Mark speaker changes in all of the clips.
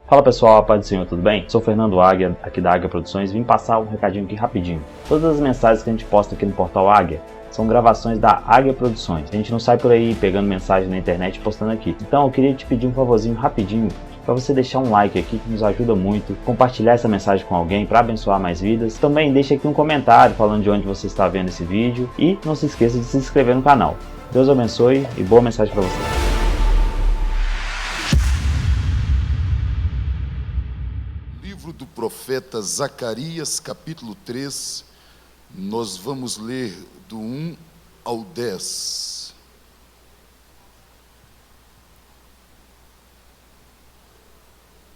Speaker 1: Fala pessoal, a paz do Senhor, tudo bem? Sou Fernando Águia, aqui da Águia Produções, vim passar um recadinho aqui rapidinho. Todas as mensagens que a gente posta aqui no portal Águia são gravações da Águia Produções. A gente não sai por aí pegando mensagem na internet e postando aqui. Então eu queria te pedir um favorzinho rapidinho para você deixar um like aqui que nos ajuda muito, compartilhar essa mensagem com alguém para abençoar mais vidas. Também deixa aqui um comentário falando de onde você está vendo esse vídeo e não se esqueça de se inscrever no canal. Deus abençoe e boa mensagem para você.
Speaker 2: Livro do profeta Zacarias, capítulo 3, nós vamos ler do 1 ao 10.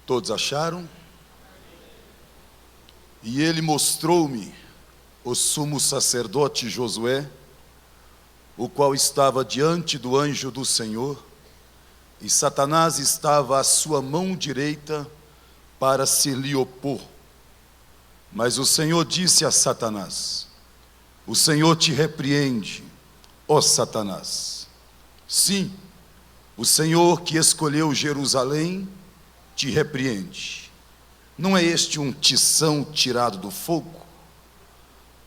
Speaker 2: Todos acharam? E ele mostrou-me o sumo sacerdote Josué, o qual estava diante do anjo do Senhor, e Satanás estava à sua mão direita, para se lhe opor. Mas o Senhor disse a Satanás: o Senhor te repreende, ó Satanás. Sim, o Senhor que escolheu Jerusalém te repreende. Não é este um tição tirado do fogo?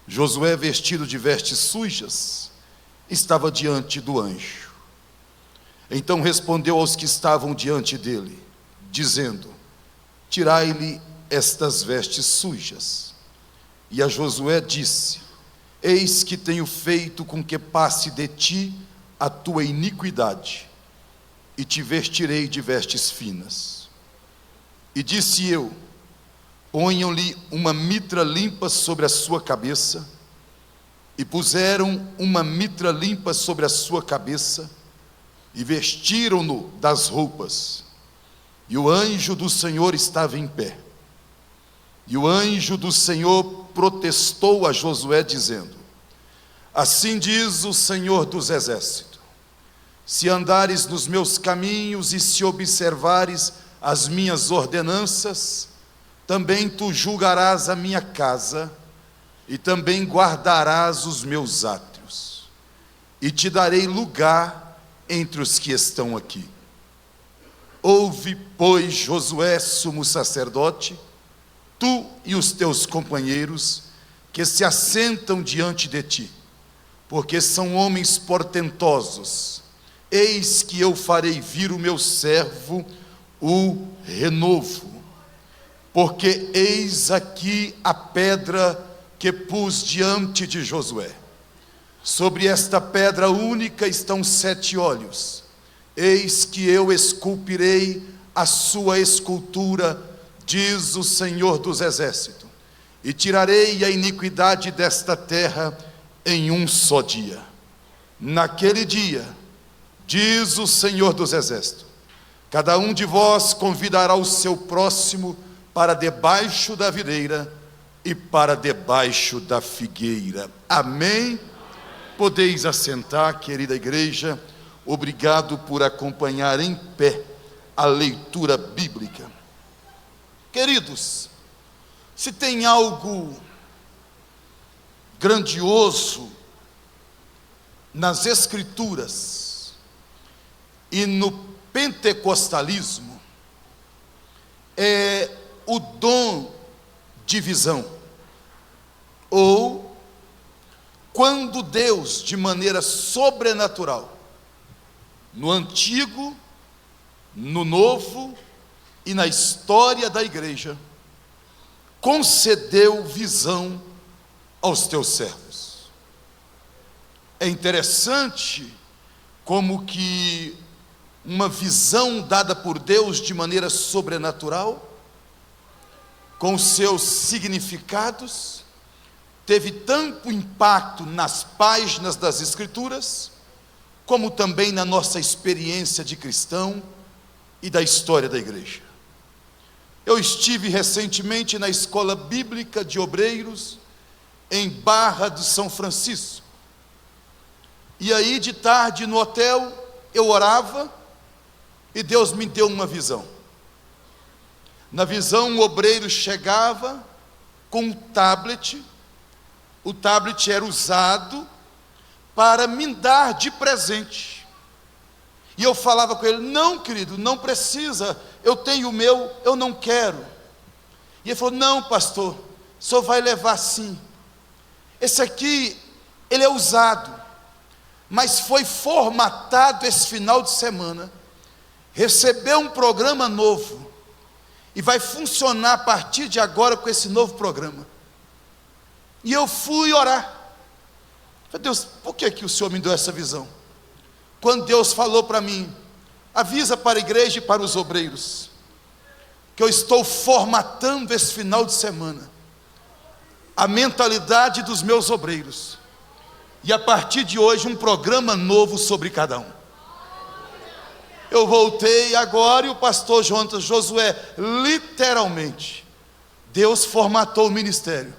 Speaker 2: Josué, vestido de vestes sujas, estava diante do anjo. Então respondeu aos que estavam diante dele, dizendo: tirai-lhe estas vestes sujas. E a Josué disse: eis que tenho feito com que passe de ti a tua iniquidade, e te vestirei de vestes finas. E disse eu: ponham-lhe uma mitra limpa sobre a sua cabeça. E puseram uma mitra limpa sobre a sua cabeça, e vestiram-no das roupas. E o anjo do Senhor estava em pé. E o anjo do Senhor protestou a Josué, dizendo: assim diz o Senhor dos exércitos: se andares nos meus caminhos e se observares as minhas ordenanças, também tu julgarás a minha casa, e também guardarás os meus átrios, e te darei lugar entre os que estão aqui. Ouve, pois, Josué, sumo sacerdote, tu e os teus companheiros, que se assentam diante de ti, porque são homens portentosos. Eis que eu farei vir o meu servo, o renovo. Porque eis aqui a pedra que pus diante de Josué. Sobre esta pedra única estão 7 olhos. Eis que eu esculpirei a sua escultura, diz o Senhor dos exércitos, e tirarei a iniquidade desta terra em um só dia. Naquele dia, diz o Senhor dos exércitos, cada um de vós convidará o seu próximo para debaixo da videira e para debaixo da figueira. Amém? Podeis assentar, querida igreja. Obrigado por acompanhar em pé a leitura bíblica. Queridos, se tem algo grandioso nas Escrituras e no pentecostalismo, é o dom de visão, ou quando Deus, de maneira sobrenatural, no Antigo, no Novo e na história da igreja, concedeu visão aos teus servos. É interessante como que uma visão dada por Deus de maneira sobrenatural, com seus significados, teve tanto impacto nas páginas das Escrituras, como também na nossa experiência de cristão e da história da igreja. Eu estive recentemente na Escola Bíblica de Obreiros, em Barra de São Francisco, e aí de tarde no hotel, eu orava, e Deus me deu uma visão. Na visão, um obreiro chegava com um tablet, o tablet era usado para me dar de presente, E eu falava com ele: não, querido, não precisa, eu tenho o meu, eu não quero. E ele falou: não, pastor, o senhor vai levar sim. Esse aqui, ele é usado, mas foi formatado esse final de semana, recebeu um programa novo, e vai funcionar a partir de agora com esse novo programa. E eu fui orar. Falei: Deus, por que o Senhor me deu essa visão? Quando Deus falou para mim: avisa para a igreja e para os obreiros, que eu estou formatando esse final de semana a mentalidade dos meus obreiros, e a partir de hoje um programa novo sobre cada um. Eu voltei agora e o pastor Josué, literalmente, Deus formatou o ministério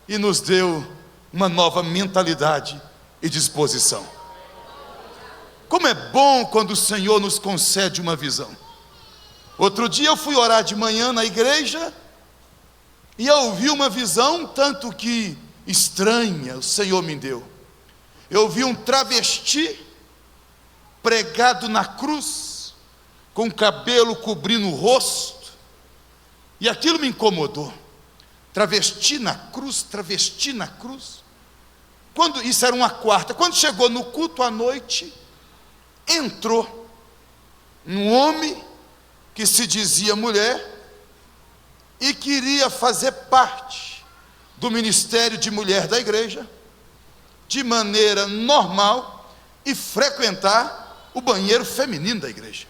Speaker 2: e nos deu uma nova mentalidade e disposição. Como é bom quando o Senhor nos concede uma visão. Outro dia eu fui orar de manhã na igreja e eu vi uma visão tanto que estranha, o Senhor me deu. Eu vi um travesti pregado na cruz, com o cabelo cobrindo o rosto, e aquilo me incomodou. Travesti na cruz, travesti na cruz. Isso era uma quarta. Quando chegou no culto à noite, entrou um homem que se dizia mulher e queria fazer parte do ministério de mulher da igreja de maneira normal e frequentar o banheiro feminino da igreja.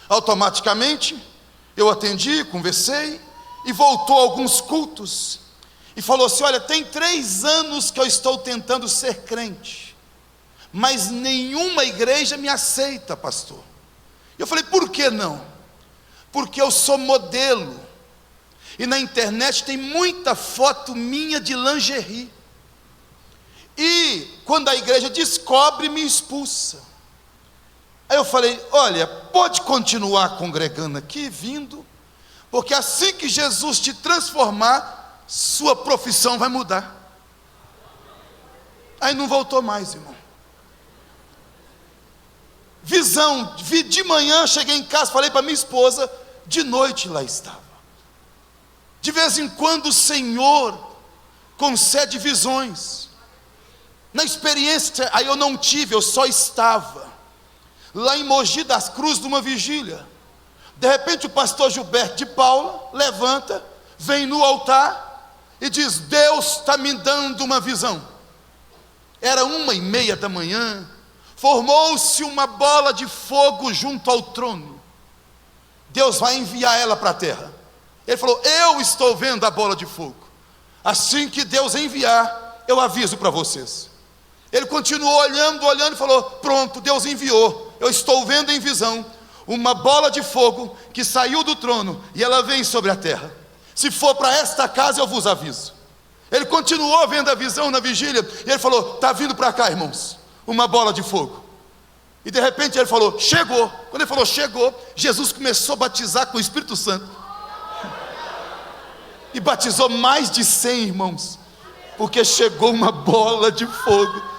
Speaker 2: Automaticamente eu atendi, conversei, e voltou a alguns cultos e falou assim: olha, tem 3 anos que eu estou tentando ser crente, mas nenhuma igreja me aceita, pastor. Eu falei: por que não? Porque eu sou modelo, e na internet tem muita foto minha de lingerie, e quando a igreja descobre, me expulsa. Aí eu falei: olha, pode continuar congregando aqui, vindo, porque assim que Jesus te transformar, sua profissão vai mudar. Aí não voltou mais, irmão. Visão, vi de manhã, cheguei em casa, falei para minha esposa, de noite lá estava. De vez em quando o Senhor concede visões. Na experiência, aí eu não tive, eu só estava lá em Mogi das Cruzes, numa vigília. De repente o pastor Gilberto de Paula levanta, vem no altar e diz: Deus está me dando uma visão. Era 1h30 da manhã, formou-se uma bola de fogo junto ao trono. Deus vai enviar ela para a terra. Ele falou: eu estou vendo a bola de fogo, assim que Deus enviar, eu aviso para vocês. Ele continuou olhando e falou: pronto, Deus enviou. Eu estou vendo em visão uma bola de fogo que saiu do trono e ela vem sobre a terra. Se for para esta casa, eu vos aviso. Ele continuou vendo a visão na vigília e ele falou: está vindo para cá, irmãos, uma bola de fogo. E de repente ele falou: chegou. Quando ele falou chegou, Jesus começou a batizar com o Espírito Santo e batizou mais de 100 irmãos, porque chegou uma bola de fogo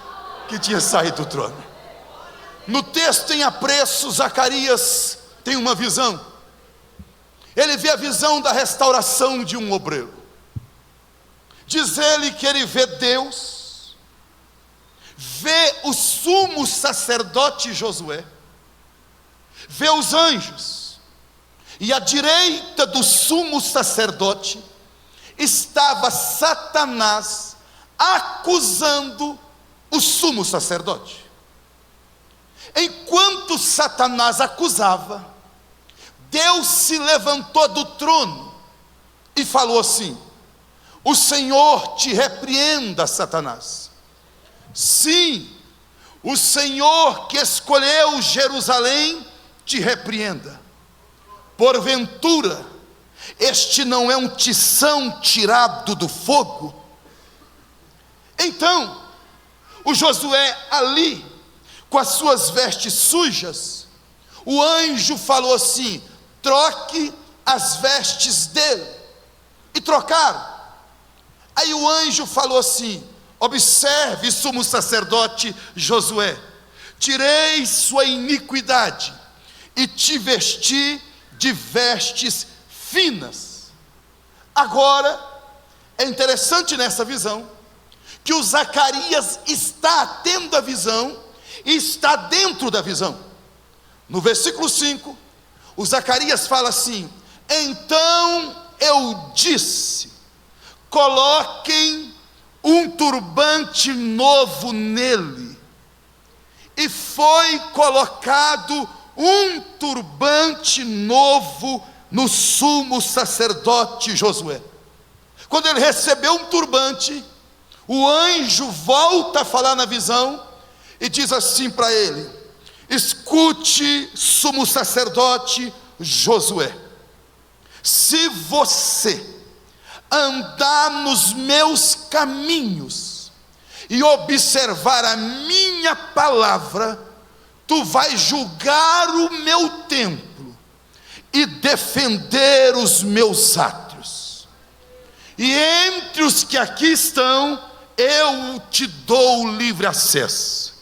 Speaker 2: que tinha saído do trono. No texto em apreço, Zacarias tem uma visão. Ele vê a visão da restauração de um obreiro. Diz ele que ele vê Deus, vê o sumo sacerdote Josué, vê os anjos, e à direita do sumo sacerdote estava Satanás acusando o sumo sacerdote. Enquanto Satanás acusava, Deus se levantou do trono e falou assim: o Senhor te repreenda, Satanás. Sim, o Senhor que escolheu Jerusalém te repreenda. Porventura, este não é um tição tirado do fogo? Então, o Josué ali, com as suas vestes sujas, o anjo falou assim: troque as vestes dele. E trocaram. Aí o anjo falou assim: observe, sumo sacerdote Josué, tirei sua iniquidade e te vesti de vestes finas. Agora, é interessante nessa visão, que o Zacarias está tendo a visão e está dentro da visão. No versículo 5, o Zacarias fala assim: então eu disse, coloquem um turbante novo nele. E foi colocado um turbante novo no sumo sacerdote Josué. Quando ele recebeu um turbante, o anjo volta a falar na visão e diz assim para ele: escute, sumo sacerdote Josué, se você andar nos meus caminhos e observar a minha palavra, tu vais julgar o meu templo e defender os meus átrios. E entre os que aqui estão, eu te dou livre acesso.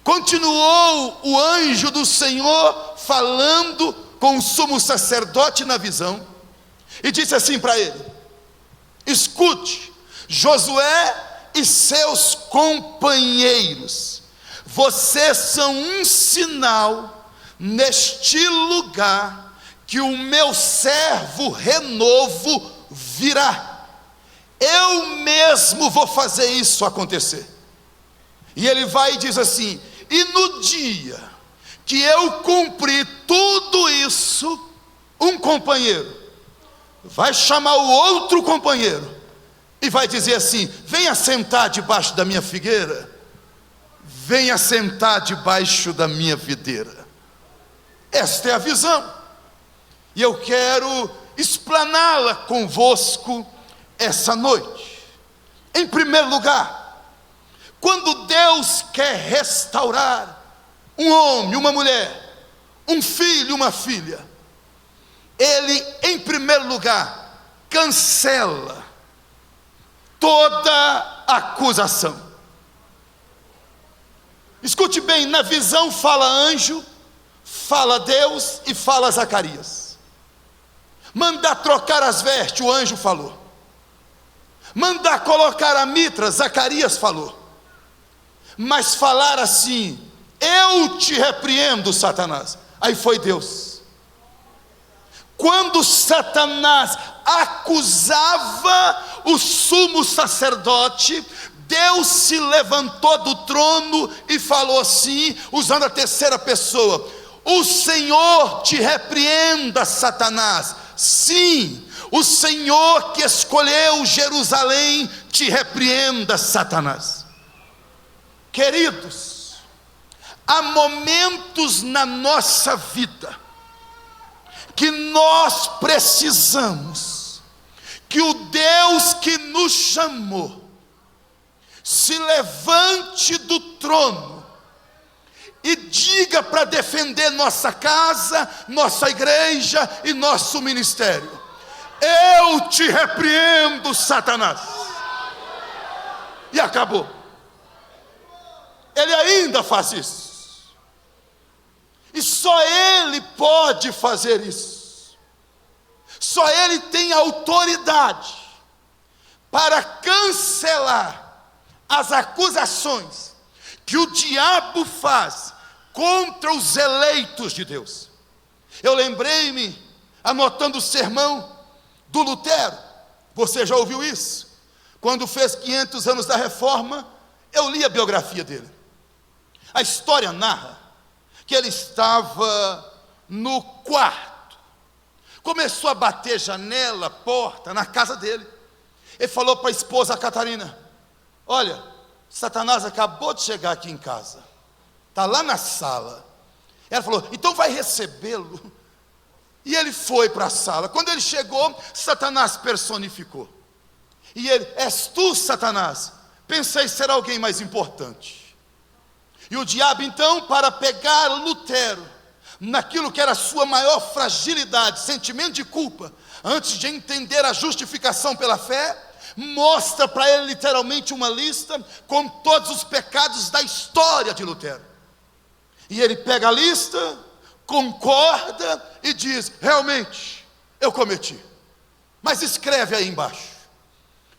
Speaker 2: Continuou o anjo do Senhor falando com o sumo sacerdote na visão, e disse assim para ele: escute, Josué e seus companheiros, vocês são um sinal neste lugar que o meu servo renovo virá. Eu mesmo vou fazer isso acontecer. E ele vai e diz assim: e no dia que eu cumprir tudo isso, um companheiro vai chamar o outro companheiro e vai dizer assim: venha sentar debaixo da minha figueira, venha sentar debaixo da minha videira. Esta é a visão, e eu quero explaná-la convosco essa noite. Em primeiro lugar, quando Deus quer restaurar um homem, uma mulher, um filho, uma filha, Ele, em primeiro lugar, cancela toda acusação. Escute bem, na visão fala anjo, fala Deus e fala Zacarias. Mandar trocar as vestes, o anjo falou. Mandar colocar a mitra, Zacarias falou. Mas falar assim: eu te repreendo, Satanás, aí foi Deus. Quando Satanás acusava o sumo sacerdote, Deus se levantou do trono e falou assim, usando a terceira pessoa: o Senhor te repreenda, Satanás. Sim, o Senhor que escolheu Jerusalém te repreenda, Satanás. Queridos, há momentos na nossa vida que nós precisamos que o Deus que nos chamou se levante do trono e diga para defender nossa casa, nossa igreja e nosso ministério: eu te repreendo, Satanás. E acabou. Ele ainda faz isso, e só Ele pode fazer isso. Só Ele tem autoridade para cancelar as acusações que o diabo faz contra os eleitos de Deus. Eu lembrei-me, anotando o sermão do Lutero. Você já ouviu isso? Quando fez 500 anos da Reforma, eu li a biografia dele. A história narra que ele estava no quarto, começou a bater janela, porta, na casa dele. Ele falou para a esposa Catarina: olha, Satanás acabou de chegar aqui em casa, está lá na sala. Ela falou: então vai recebê-lo. E ele foi para a sala. Quando ele chegou, Satanás personificou. E ele: és tu, Satanás? Pensei ser alguém mais importante. E o diabo então, para pegar Lutero naquilo que era a sua maior fragilidade, sentimento de culpa, antes de entender a justificação pela fé, mostra para ele literalmente uma lista com todos os pecados da história de Lutero. E ele pega a lista, concorda e diz: realmente, eu cometi. Mas escreve aí embaixo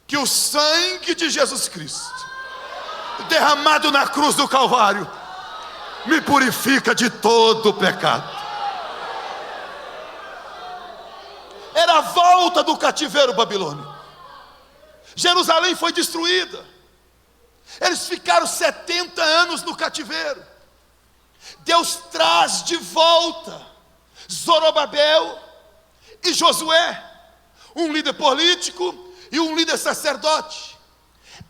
Speaker 2: que o sangue de Jesus Cristo, derramado na cruz do Calvário, me purifica de todo o pecado. Era a volta do cativeiro babilônico. Jerusalém foi destruída. Eles ficaram 70 anos no cativeiro. Deus traz de volta Zorobabel e Josué, um líder político e um líder sacerdote.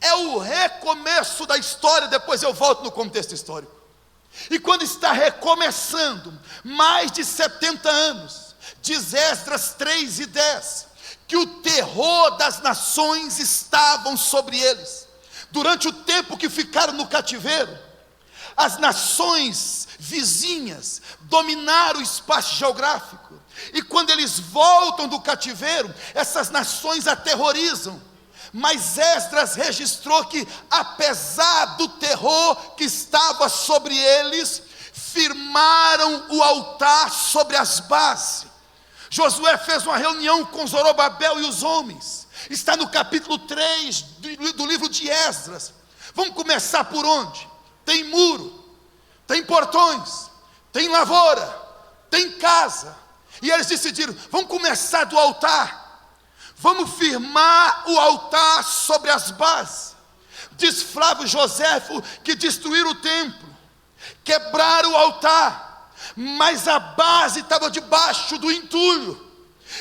Speaker 2: É o recomeço da história. Depois eu volto no contexto histórico. E quando está recomeçando, mais de 70 anos, diz Esdras 3:10, que o terror das nações estavam sobre eles. Durante o tempo que ficaram no cativeiro, as nações vizinhas dominaram o espaço geográfico. E quando eles voltam do cativeiro, essas nações aterrorizam. Mas Esdras registrou que, apesar do terror que estava sobre eles, firmaram o altar sobre as bases. Josué fez uma reunião com Zorobabel e os homens. Está no capítulo 3 do livro de Esdras. Vamos começar por onde? Tem muro, tem portões, tem lavoura, tem casa. E eles decidiram: vamos começar do altar. Vamos firmar o altar sobre as bases. Diz Flávio Joséfo que destruíram o templo, quebraram o altar, mas a base estava debaixo do entulho.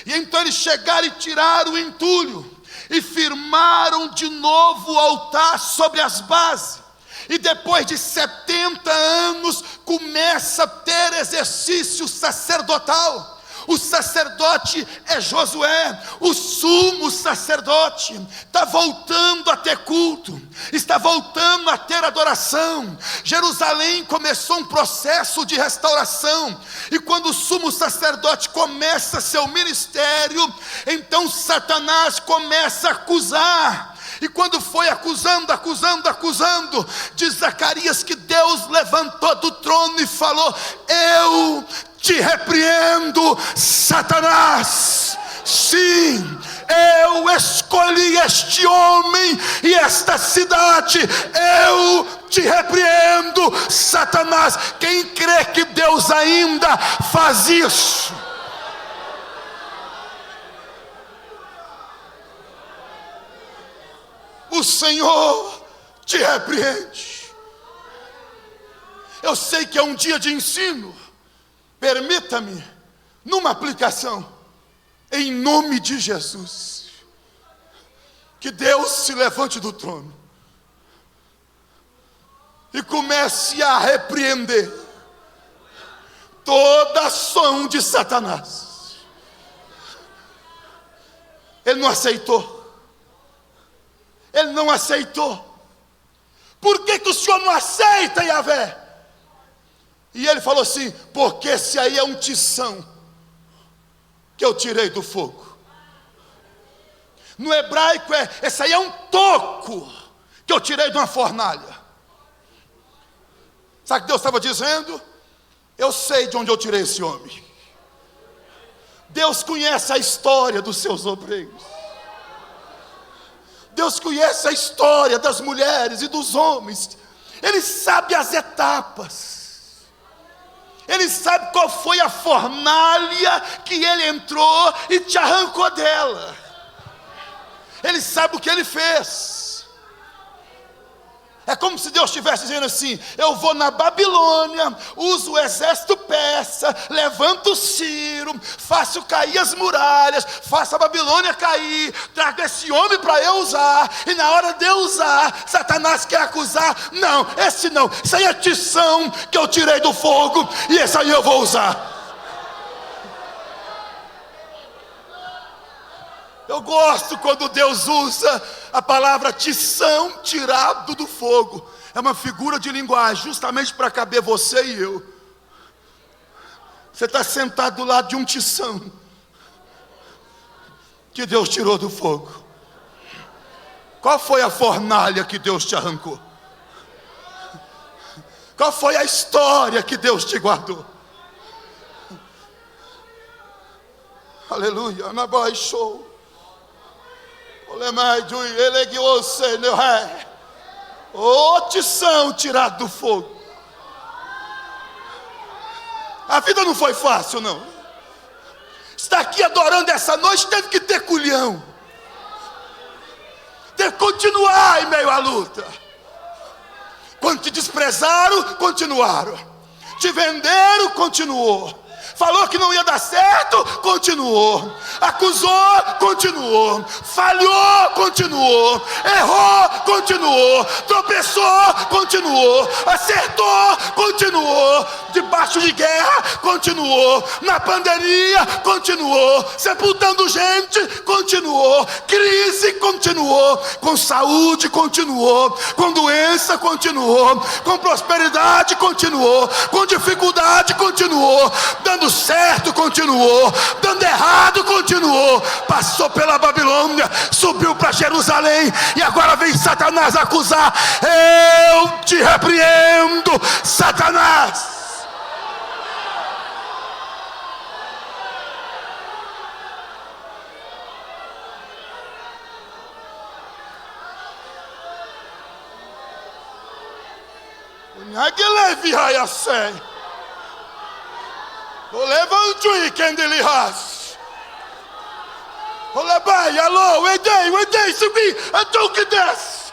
Speaker 2: E então eles chegaram e tiraram o entulho e firmaram de novo o altar sobre as bases. E depois de 70 anos começa a ter exercício sacerdotal. O sacerdote é Josué, o sumo sacerdote. Está voltando a ter culto, está voltando a ter adoração. Jerusalém começou um processo de restauração. E quando o sumo sacerdote começa seu ministério, então Satanás começa a acusar. E quando foi acusando, diz Zacarias que Deus levantou do trono e falou: eu te repreendo, Satanás. Sim, eu escolhi este homem e esta cidade. Eu te repreendo, Satanás. Quem crê que Deus ainda faz isso? O Senhor te repreende. Eu sei que é um dia de ensino. Permita-me, numa aplicação, em nome de Jesus, que Deus se levante do trono e comece a repreender toda ação de Satanás. Ele não aceitou. Ele não aceitou. Por que o Senhor não aceita, Yahvé? E ele falou assim: porque esse aí é um tição que eu tirei do fogo. No hebraico esse aí é um toco que eu tirei de uma fornalha. Sabe o que Deus estava dizendo? Eu sei de onde eu tirei esse homem. Deus conhece a história dos seus obreiros. Deus conhece a história das mulheres e dos homens. Ele sabe as etapas. Ele sabe qual foi a fornalha que ele entrou e te arrancou dela. Ele sabe o que ele fez. É como se Deus estivesse dizendo assim: eu vou na Babilônia, uso o exército persa, levanto Ciro, faço cair as muralhas, faço a Babilônia cair, trago esse homem para eu usar. E na hora de eu usar, Satanás quer acusar: não, esse não, isso aí é tição que eu tirei do fogo, e esse aí eu vou usar. Eu gosto quando Deus usa a palavra tição, tirado do fogo. É uma figura de linguagem, justamente para caber você e eu. Você está sentado do lado de um tição que Deus tirou do fogo. Qual foi a fornalha que Deus te arrancou? Qual foi a história que Deus te guardou? Aleluia. Na baixou. Ô tição tirado do fogo. A vida não foi fácil, não. Está aqui adorando essa noite, teve que ter culhão. Teve que continuar em meio à luta. Quando te desprezaram, continuaram. Te venderam, continuou. Falou que não ia dar certo, continuou. Acusou, continuou. Falhou, continuou. Errou, continuou. Tropeçou, continuou. Acertou, continuou. Debaixo de guerra, continuou. Na pandemia, continuou. Sepultando gente, continuou. Crise, continuou. Com saúde, continuou. Com doença, continuou. Com prosperidade, continuou. Com dificuldade, continuou. Dando certo, continuou. Dando errado, continuou. Passou pela Babilônia, subiu para Jerusalém, e agora vem Satanás acusar. Eu te repreendo, Satanás. Levante quem ele ras. Olha bem, alô, edei, subi, então que desce.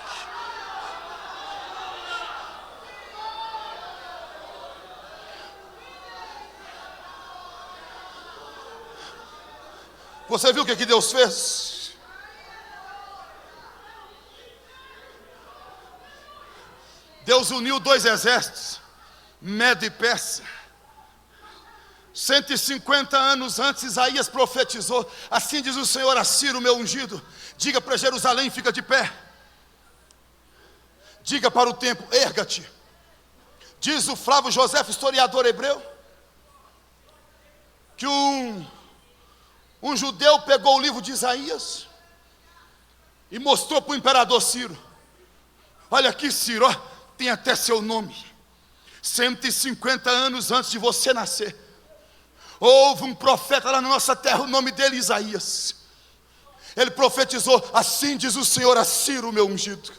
Speaker 2: Você viu o que Deus fez? Deus uniu dois exércitos, Medo e Persa. 150 anos antes, Isaías profetizou: assim diz o Senhor a Ciro, meu ungido, diga para Jerusalém, fica de pé. Diga para o templo, erga-te. Diz o Flávio José, historiador hebreu, que um judeu pegou o livro de Isaías e mostrou para o imperador Ciro. Olha aqui, Ciro, ó, tem até seu nome. 150 anos antes de você nascer, houve um profeta lá na nossa terra, o nome dele Isaías. Ele profetizou: assim diz o Senhor a Ciro, meu ungido.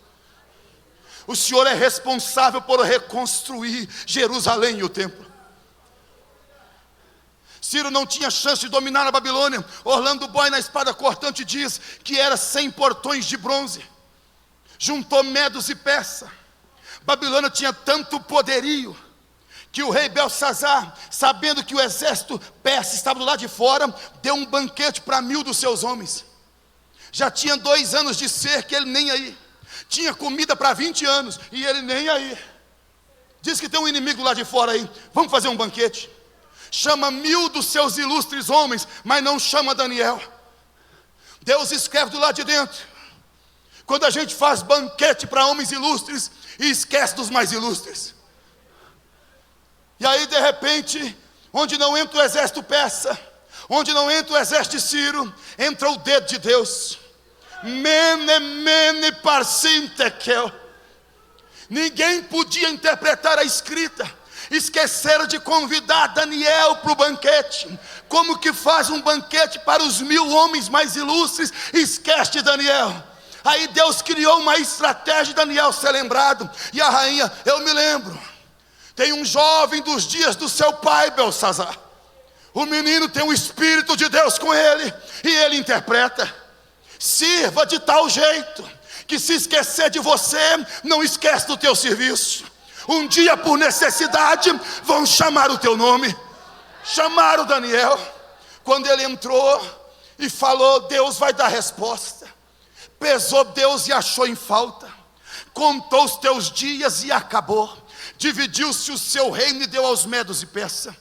Speaker 2: O Senhor é responsável por reconstruir Jerusalém e o templo. Ciro não tinha chance de dominar a Babilônia. Orlando Boy, na espada cortante, diz que era 100 portões de bronze. Juntou Medos e Persa. Babilônia tinha tanto poderio que o rei Belsazar, sabendo que o exército persa estava do lado de fora, deu um banquete para 1000 dos seus homens. Já tinha 2 anos de cerca, ele nem aí. Tinha comida para 20 anos, e ele nem aí. Diz que tem um inimigo lá de fora aí, vamos fazer um banquete. Chama 1000 dos seus ilustres homens, mas não chama Daniel. Deus escreve do lado de dentro: quando a gente faz banquete para homens ilustres, e esquece dos mais ilustres. E aí, de repente, onde não entra o exército persa, onde não entra o exército de Ciro, entra o dedo de Deus. Mene parsim tekel. Ninguém podia interpretar a escrita. Esqueceram de convidar Daniel para o banquete. Como que faz um banquete para os 1000 homens mais ilustres? Esquece de Daniel. Aí Deus criou uma estratégia de Daniel ser lembrado. E a rainha, eu me lembro, tem um jovem dos dias do seu pai Belsazar. O menino tem um Espírito de Deus com ele, e ele interpreta. Sirva de tal jeito que, se esquecer de você, não esquece do teu serviço. Um dia, por necessidade, vão chamar o teu nome. Chamaram Daniel. Quando ele entrou e falou, Deus vai dar resposta. Pesou Deus e achou em falta. Contou os teus dias e acabou. Dividiu-se o seu reino e deu aos Medos e Persa.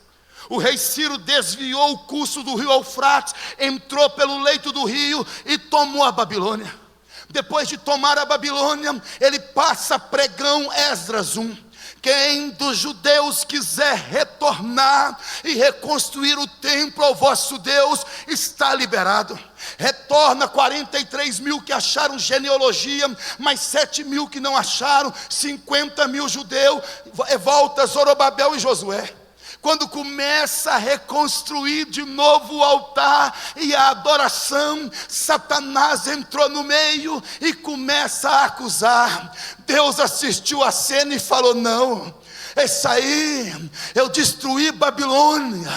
Speaker 2: O rei Ciro desviou o curso do rio Eufrates, entrou pelo leito do rio e tomou a Babilônia. Depois de tomar a Babilônia, ele passa pregão Esdras 1. Quem dos judeus quiser retornar e reconstruir o templo ao vosso Deus, está liberado. Retorna 43 mil que acharam genealogia, mais 7 mil que não acharam, 50 mil judeus, volta Zorobabel e Josué. Quando começa a reconstruir de novo o altar e a adoração, Satanás entrou no meio e começa a acusar. Deus assistiu a cena e falou: não, esse aí, eu destruí Babilônia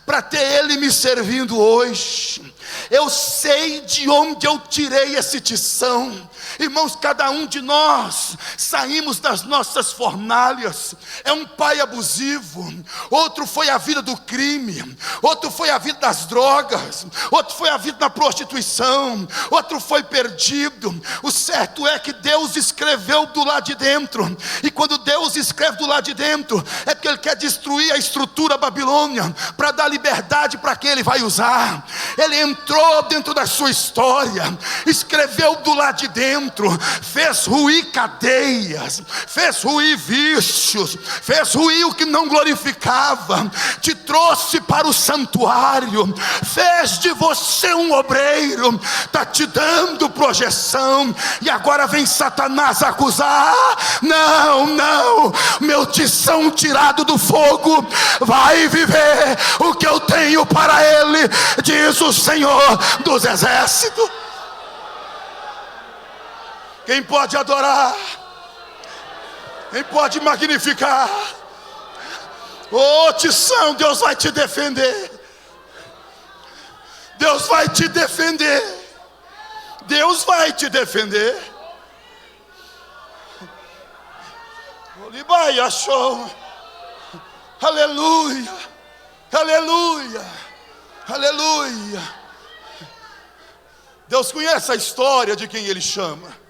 Speaker 2: para ter ele me servindo hoje. Eu sei de onde eu tirei esse tição. Irmãos, cada um de nós saímos das nossas fornalhas. É um pai abusivo, outro foi a vida do crime, outro foi a vida das drogas, outro foi a vida da prostituição, outro foi perdido. O certo é que Deus escreveu do lado de dentro, e quando Deus escreve do lado de dentro, é porque Ele quer destruir a estrutura babilônia, para dar liberdade para quem Ele vai usar. Ele entrou dentro da sua história, escreveu do lado de dentro, fez ruir cadeias, fez ruir vícios, fez ruir o que não glorificava, te trouxe para o santuário, fez de você um obreiro, está te dando projeção, e agora vem Satanás acusar. Não, não, meu tição tirado do fogo vai viver o que eu tenho para ele, diz o Senhor dos Exércitos. Quem pode adorar? Quem pode magnificar? Oh, tição, Deus vai te defender. Deus vai te defender. Deus vai te defender. Olibai achou. Aleluia. Aleluia. Aleluia. Deus conhece a história de quem Ele chama.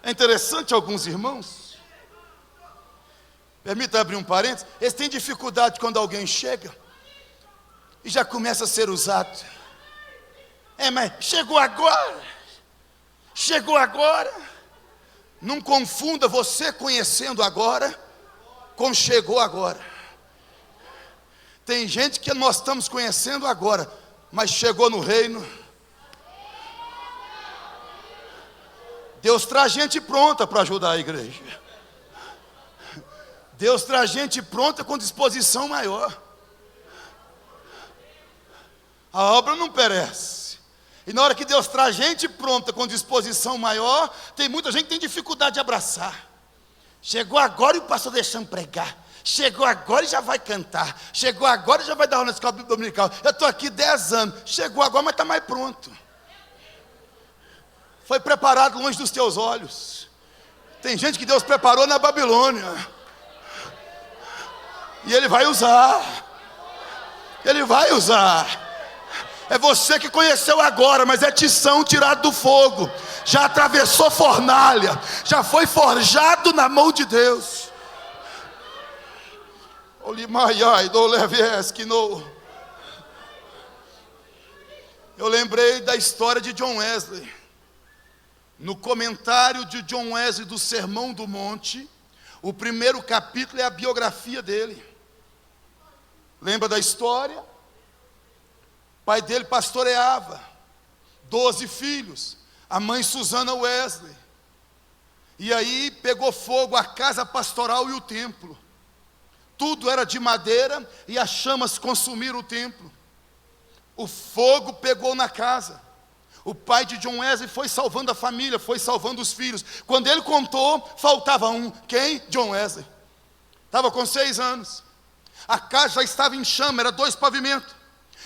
Speaker 2: É interessante, alguns irmãos, permita abrir um parênteses, eles têm dificuldade quando alguém chega e já começa a ser usado. Mas chegou agora. Chegou agora. Não confunda você conhecendo agora com chegou agora. Tem gente que nós estamos conhecendo agora, mas chegou no reino. Deus traz gente pronta para ajudar a igreja. Deus traz gente pronta com disposição maior. A obra não perece. E na hora que Deus traz gente pronta com disposição maior, tem muita gente que tem dificuldade de abraçar. Chegou agora e o pastor deixando pregar. Chegou agora e já vai cantar. Chegou agora e já vai dar aula na escola dominical. Eu estou aqui 10 anos. Chegou agora, mas está mais pronto. Foi preparado longe dos teus olhos. Tem gente que Deus preparou na Babilônia, e Ele vai usar. Ele vai usar. É você que conheceu agora, mas é tição tirado do fogo. Já atravessou fornalha, já foi forjado na mão de Deus. Eu lembrei da história de John Wesley. No comentário de John Wesley do Sermão do Monte, o primeiro capítulo é a biografia dele. Lembra da história? O pai dele pastoreava 12 filhos, a mãe Susana Wesley. E aí pegou fogo a casa pastoral e o templo. Tudo era de madeira e as chamas consumiram o templo. O fogo pegou na casa. O pai de John Wesley foi salvando a família, foi salvando os filhos. Quando ele contou, faltava um. Quem? John Wesley. Estava com 6 anos. A casa já estava em chama, era 2 pavimentos.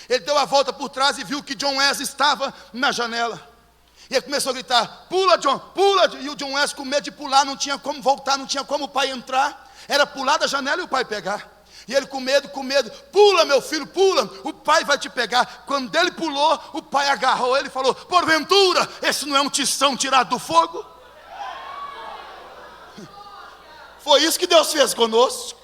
Speaker 2: Ele deu a volta por trás e viu que John Wesley estava na janela. E ele começou a gritar: pula, John, pula. E o John Wesley, com medo de pular, não tinha como voltar, não tinha como o pai entrar. Era pular da janela e o pai pegar. E ele com medo, pula meu filho, pula, o pai vai te pegar. Quando ele pulou, o pai agarrou ele e falou: porventura, esse não é um tição tirado do fogo? Foi isso que Deus fez conosco.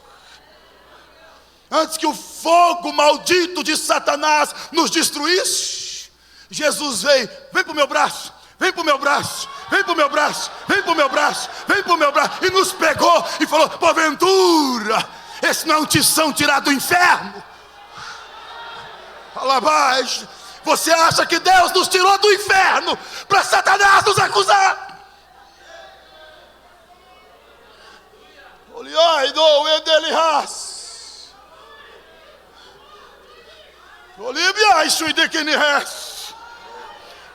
Speaker 2: Antes que o fogo maldito de Satanás nos destruísse, Jesus veio: vem para o meu braço, vem para o meu braço. vem pro meu braço, vem pro meu braço, vem pro meu braço. E nos pegou e falou: porventura, esse não é um tição tirado do inferno? Fala baixo. Você acha que Deus nos tirou do inferno para Satanás nos acusar? Oliaido Edelihas. Olívia Ishuidequinihes.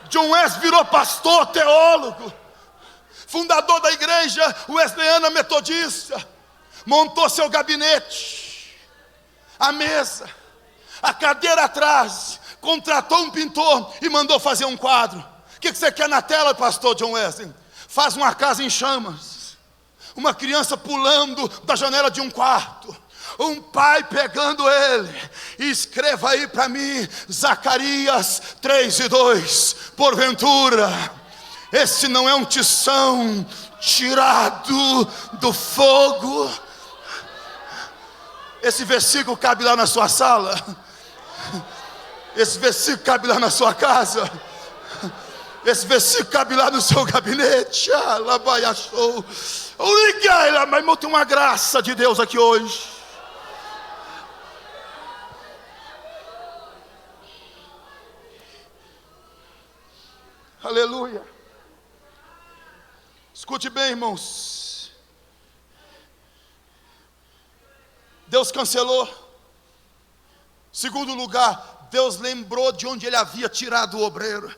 Speaker 2: John Wesley virou pastor, teólogo, fundador da igreja wesleyana metodista. Montou seu gabinete, a mesa, a cadeira atrás, contratou um pintor e mandou fazer um quadro. O que você quer na tela, pastor John Wesley? Faz uma casa em chamas, uma criança pulando da janela de um quarto, um pai pegando ele. E escreva aí para mim, Zacarias 3:2. Porventura, esse não é um tição tirado do fogo? Esse versículo cabe lá na sua sala. Esse versículo cabe lá na sua casa. Esse versículo cabe lá no seu gabinete. Mas irmão, tem uma graça de Deus aqui hoje. Aleluia. Escute bem, irmãos. Deus cancelou. Segundo lugar, Deus lembrou de onde ele havia tirado o obreiro.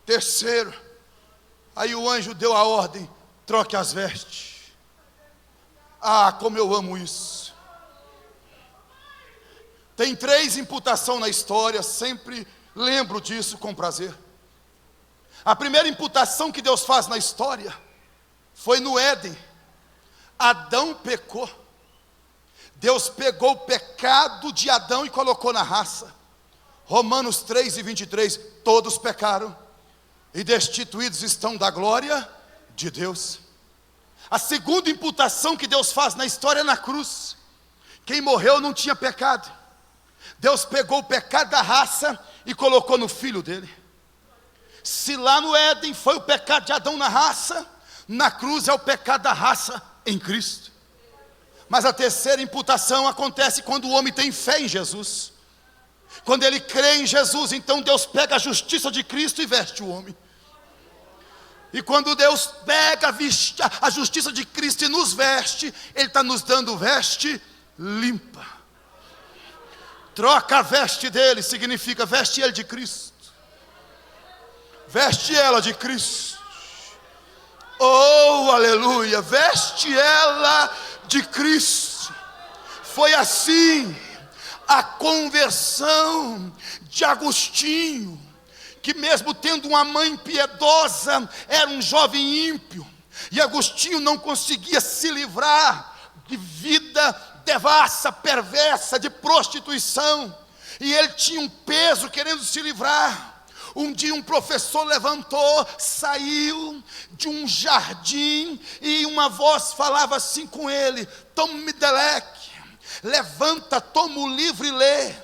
Speaker 2: Terceiro, aí o anjo deu a ordem: troque as vestes. Ah, como eu amo isso. Tem 3 imputações na história, sempre lembro disso com prazer. A primeira imputação que Deus faz na história foi no Éden. Adão pecou. Deus pegou o pecado de Adão e colocou na raça. Romanos 3:23, todos pecaram e destituídos estão da glória de Deus. A segunda imputação que Deus faz na história é na cruz. Quem morreu não tinha pecado. Deus pegou o pecado da raça e colocou no filho dele. Se lá no Éden foi o pecado de Adão na raça, na cruz é o pecado da raça em Cristo. Mas a terceira imputação acontece quando o homem tem fé em Jesus. Quando ele crê em Jesus, então Deus pega a justiça de Cristo e veste o homem. E quando Deus pega a justiça de Cristo e nos veste, Ele está nos dando veste limpa. Troca a veste dele, significa veste ele de Cristo. Veste ela de Cristo. Oh, aleluia, veste ela de Cristo. Foi assim a conversão de Agostinho, que mesmo tendo uma mãe piedosa, era um jovem ímpio, e Agostinho não conseguia se livrar de vida devassa, perversa, de prostituição, e ele tinha um peso querendo se livrar. Um dia um professor levantou, saiu de um jardim, e uma voz falava assim com ele: Tome Deleque, levanta, toma o livro e lê.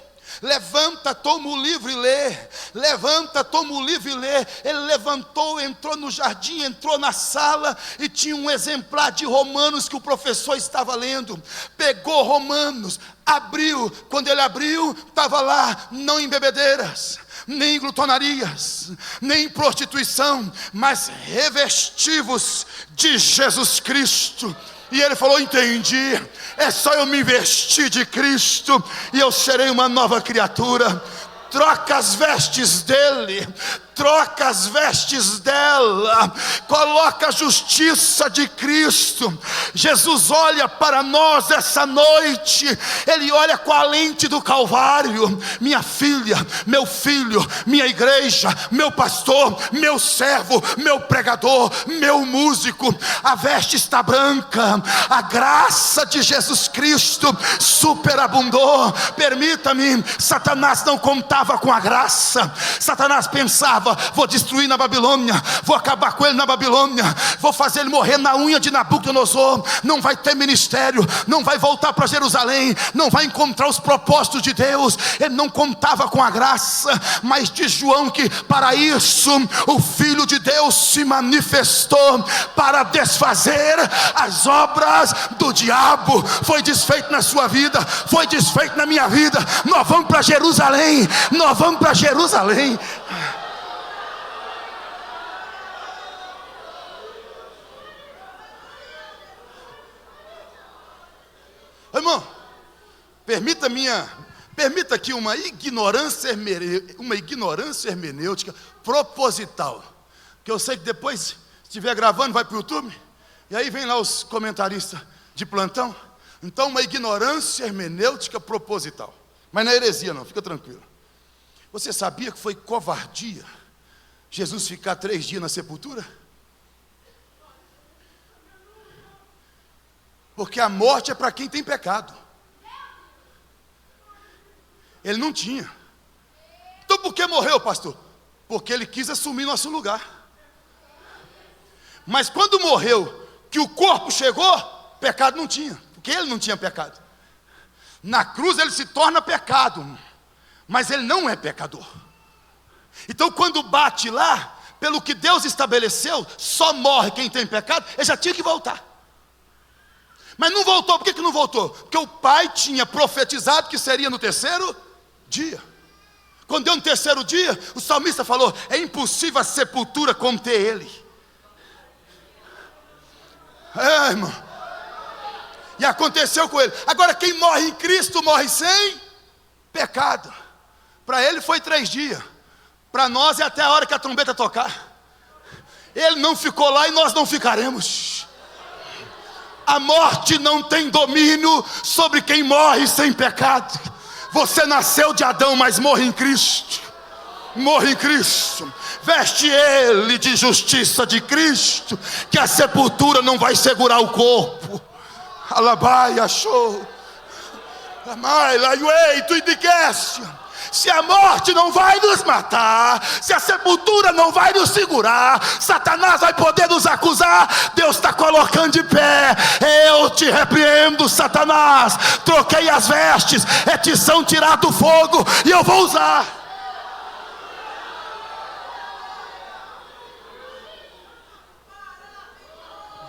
Speaker 2: Levanta, toma o livro e lê. Levanta, toma o livro e lê. Ele levantou, entrou no jardim, entrou na sala, e tinha um exemplar de Romanos que o professor estava lendo. Pegou Romanos, abriu. Quando ele abriu, estava lá: não em bebedeiras, nem em glutonarias, nem em prostituição, mas revestivos de Jesus Cristo. E ele falou: entendi, é só eu me vestir de Cristo e eu serei uma nova criatura. Troca as vestes dele, troca as vestes dela, coloca a justiça de Cristo. Jesus olha para nós essa noite, Ele olha com a lente do Calvário. Minha filha, meu filho, minha igreja, meu pastor, meu servo, meu pregador, meu músico, a veste está branca. A graça de Jesus Cristo superabundou. Permita-me, Satanás não contava com a graça. Satanás pensava: estava, vou destruir na Babilônia, vou acabar com ele na Babilônia, vou fazer ele morrer na unha de Nabucodonosor, não vai ter ministério, não vai voltar para Jerusalém, não vai encontrar os propósitos de Deus. Ele não contava com a graça, mas diz João que para isso o Filho de Deus se manifestou, para desfazer as obras do diabo. Foi desfeito na sua vida, foi desfeito na minha vida. Nós vamos para Jerusalém, nós vamos para Jerusalém. Irmão, permita aqui uma ignorância hermenêutica proposital, que eu sei que depois, se estiver gravando, vai para o YouTube, e aí vem lá os comentaristas de plantão. Então, uma ignorância hermenêutica proposital, mas não é heresia não, fica tranquilo. Você sabia que foi covardia Jesus ficar 3 dias na sepultura? Porque a morte é para quem tem pecado. Ele não tinha. Então por que morreu, pastor? Porque ele quis assumir nosso lugar. Mas quando morreu, que o corpo chegou, pecado não tinha, porque ele não tinha pecado. Na cruz ele se torna pecado, mas ele não é pecador. Então quando bate lá, pelo que Deus estabeleceu, só morre quem tem pecado. Ele já tinha que voltar. Mas não voltou. Por que não voltou? Porque o pai tinha profetizado que seria no 3º dia. Quando deu no 3º dia, o salmista falou: é impossível a sepultura conter ele. Irmão. E aconteceu com ele. Agora quem morre em Cristo morre sem pecado. Para ele foi 3 dias. Para nós é até a hora que a trombeta tocar. Ele não ficou lá e nós não ficaremos. A morte não tem domínio sobre quem morre sem pecado. Você nasceu de Adão, mas morre em Cristo. Morre em Cristo. Veste ele de justiça de Cristo, que a sepultura não vai segurar o corpo. Alabai, achou. Amai, laiuei, tu indiqueste. Se a morte não vai nos matar, se a sepultura não vai nos segurar, Satanás vai poder nos acusar. Deus está colocando de pé. Eu te repreendo, Satanás. Troquei as vestes, é tição tirado do fogo, e eu vou usar.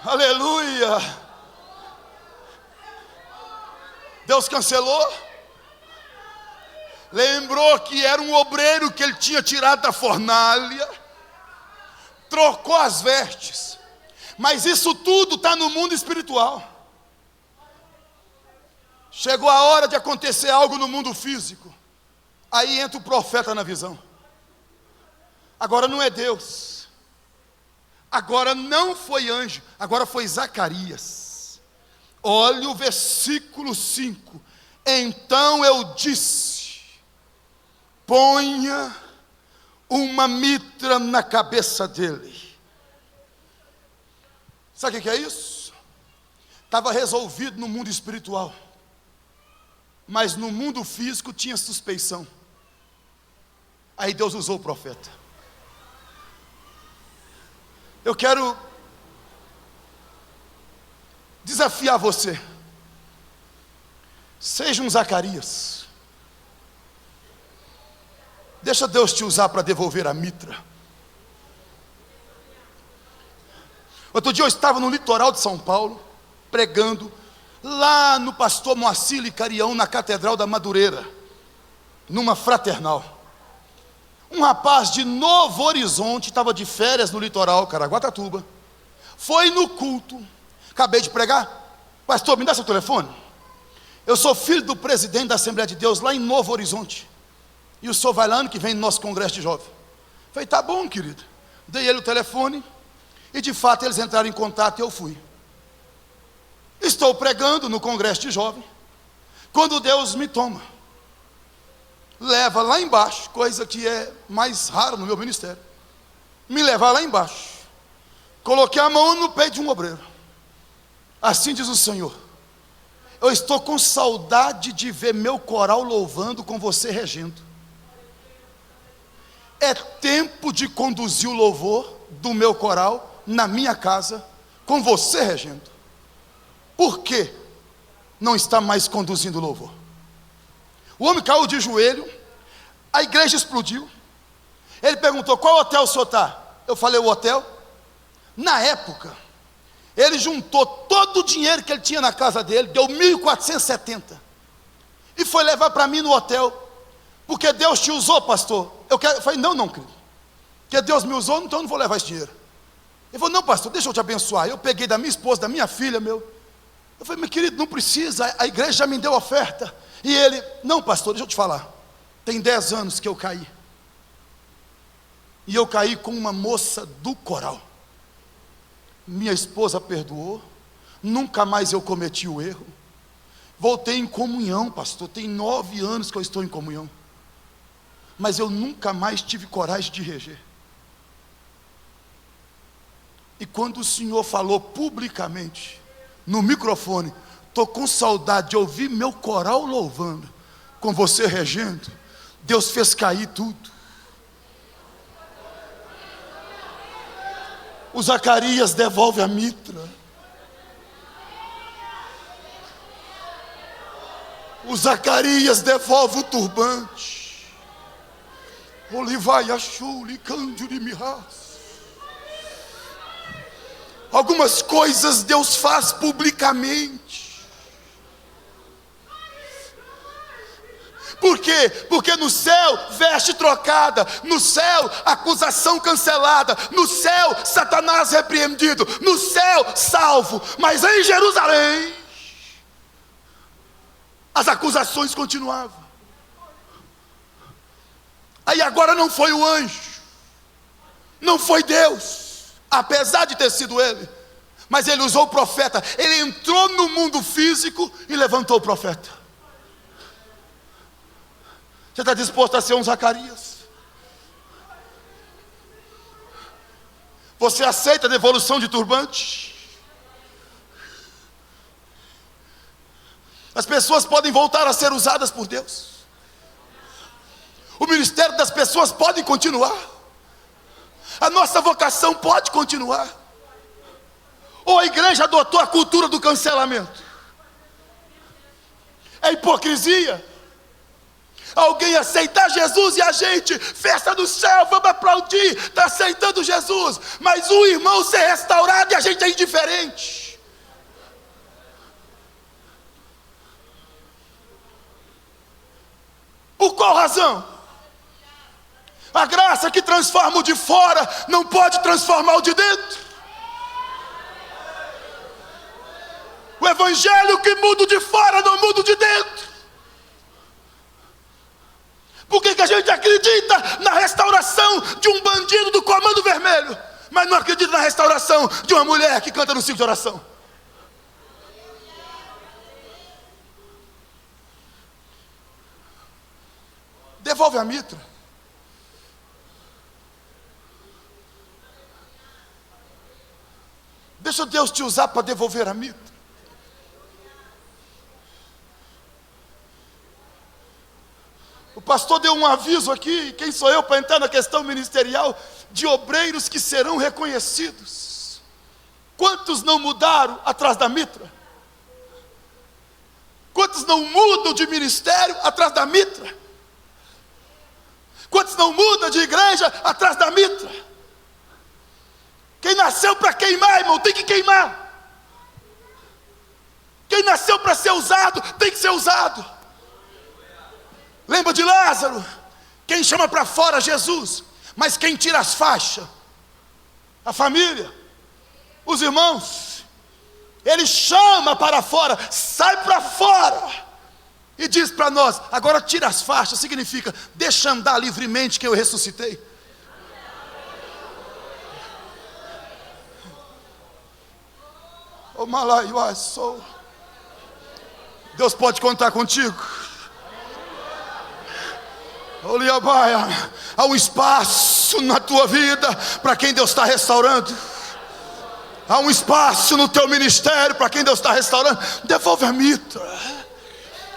Speaker 2: Aleluia. Deus cancelou. Lembrou que era um obreiro que ele tinha tirado da fornalha, trocou as vestes. Mas isso tudo está no mundo espiritual. Chegou a hora de acontecer algo no mundo físico. Aí entra o profeta na visão. Agora não é Deus, agora não foi anjo, agora foi Zacarias. Olha o versículo 5. Então eu disse: ponha uma mitra na cabeça dele. Sabe o que é isso? Estava resolvido no mundo espiritual, mas no mundo físico tinha suspeição. Aí Deus usou o profeta. Eu quero desafiar você. Seja um Zacarias. Deixa Deus te usar para devolver a mitra. Outro dia eu estava no litoral de São Paulo, pregando, lá no pastor Moacir Licarião, na Catedral da Madureira, numa fraternal. Um rapaz de Novo Horizonte, estava de férias no litoral, Caraguatatuba, foi no culto. Acabei de pregar. Pastor, me dá seu telefone. Eu sou filho do presidente da Assembleia de Deus lá em Novo Horizonte, e o senhor vai lá ano que vem no nosso congresso de jovem. Falei: tá bom, querido. Dei ele o telefone, e de fato eles entraram em contato e eu fui. Estou pregando no congresso de jovem, quando Deus me toma, leva lá embaixo, coisa que é mais rara no meu ministério, me leva lá embaixo. Coloquei a mão no peito de um obreiro. Assim diz o Senhor: eu estou com saudade de ver meu coral louvando com você regendo. É tempo de conduzir o louvor do meu coral na minha casa, com você regendo. Por que não está mais conduzindo o louvor? O homem caiu de joelho, a igreja explodiu. Ele perguntou: qual hotel o senhor está? Eu falei: o hotel. Na época, ele juntou todo o dinheiro que ele tinha na casa dele, deu 1.470, e foi levar para mim no hotel. Porque Deus te usou, pastor. Eu falei: não, querido, porque Deus me usou, então eu não vou levar esse dinheiro. Ele falou: não, pastor, deixa eu te abençoar. Eu peguei da minha esposa, da minha filha, Eu falei: meu querido, não precisa, a igreja já me deu oferta. E ele: não, pastor, deixa eu te falar, tem 10 anos que eu caí, e eu caí com uma moça do coral. Minha esposa perdoou, nunca mais eu cometi o erro, voltei em comunhão, pastor, tem 9 anos que eu estou em comunhão, mas eu nunca mais tive coragem de reger. E quando o senhor falou publicamente, no microfone: estou com saudade de ouvir meu coral louvando, com você regendo, Deus fez cair tudo. O Zacarias devolve a mitra. O Zacarias devolve o turbante. Olivai achuli cândido mirras. Algumas coisas Deus faz publicamente. Por quê? Porque no céu, veste trocada, no céu, acusação cancelada, no céu, Satanás repreendido, no céu, salvo. Mas em Jerusalém, as acusações continuavam. Aí agora não foi o anjo, não foi Deus, apesar de ter sido ele, mas ele usou o profeta. Ele entrou no mundo físico e levantou o profeta. Você está disposto a ser um Zacarias? Você aceita a devolução de turbante? As pessoas podem voltar a ser usadas por Deus. O ministério das pessoas pode continuar. A nossa vocação pode continuar. Ou a igreja adotou a cultura do cancelamento? É hipocrisia alguém aceitar Jesus e a gente, festa do céu, vamos aplaudir, está aceitando Jesus, mas o irmão ser restaurado e a gente é indiferente. Por qual razão? A graça que transforma o de fora não pode transformar o de dentro. O evangelho que muda o de fora não muda o de dentro. Por que a gente acredita na restauração de um bandido do Comando Vermelho, mas não acredita na restauração de uma mulher que canta no ciclo de oração? Devolve a mitra. Deixa Deus te usar para devolver a mitra. O pastor deu um aviso aqui, quem sou eu para entrar na questão ministerial, de obreiros que serão reconhecidos. Quantos não mudaram atrás da mitra? Quantos não mudam de ministério atrás da mitra? Quantos não mudam de igreja atrás da mitra? Quem nasceu para queimar, irmão, tem que queimar. Quem nasceu para ser usado, tem que ser usado. Lembra de Lázaro? Quem chama para fora? Jesus. Mas quem tira as faixas? A família, os irmãos. Ele chama para fora, sai para fora e diz para nós: agora tira as faixas. Significa, deixa andar livremente que eu ressuscitei. Deus pode contar contigo. Há um espaço na tua vida para quem Deus está restaurando. Há um espaço no teu ministério para quem Deus está restaurando. Devolve a mitra.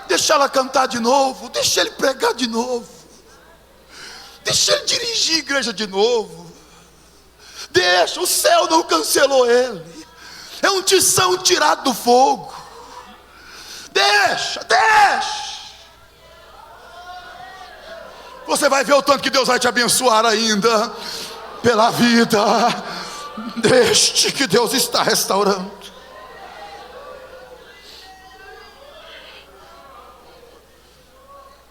Speaker 2: Deixa ela cantar de novo. Deixa ele pregar de novo. Deixa ele dirigir a igreja de novo. Deixa, o céu não cancelou ele. É um tição tirado do fogo. Deixa. Você vai ver o tanto que Deus vai te abençoar ainda pela vida deste que Deus está restaurando.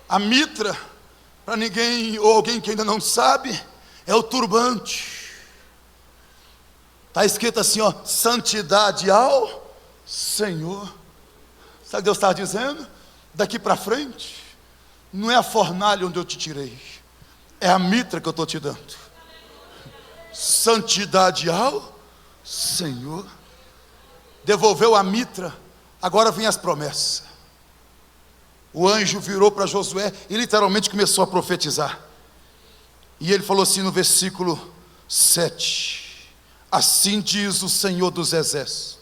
Speaker 2: A mitra, para ninguém ou alguém que ainda não sabe, é o turbante. Está escrito assim, ó, santidade ao Senhor. Sabe o que Deus está dizendo? Daqui para frente, não é a fornalha onde eu te tirei, é a mitra que eu estou te dando. Santidade ao Senhor. Devolveu a mitra, agora vem as promessas. O anjo virou para Josué e literalmente começou a profetizar. E ele falou assim no versículo 7: assim diz o Senhor dos exércitos: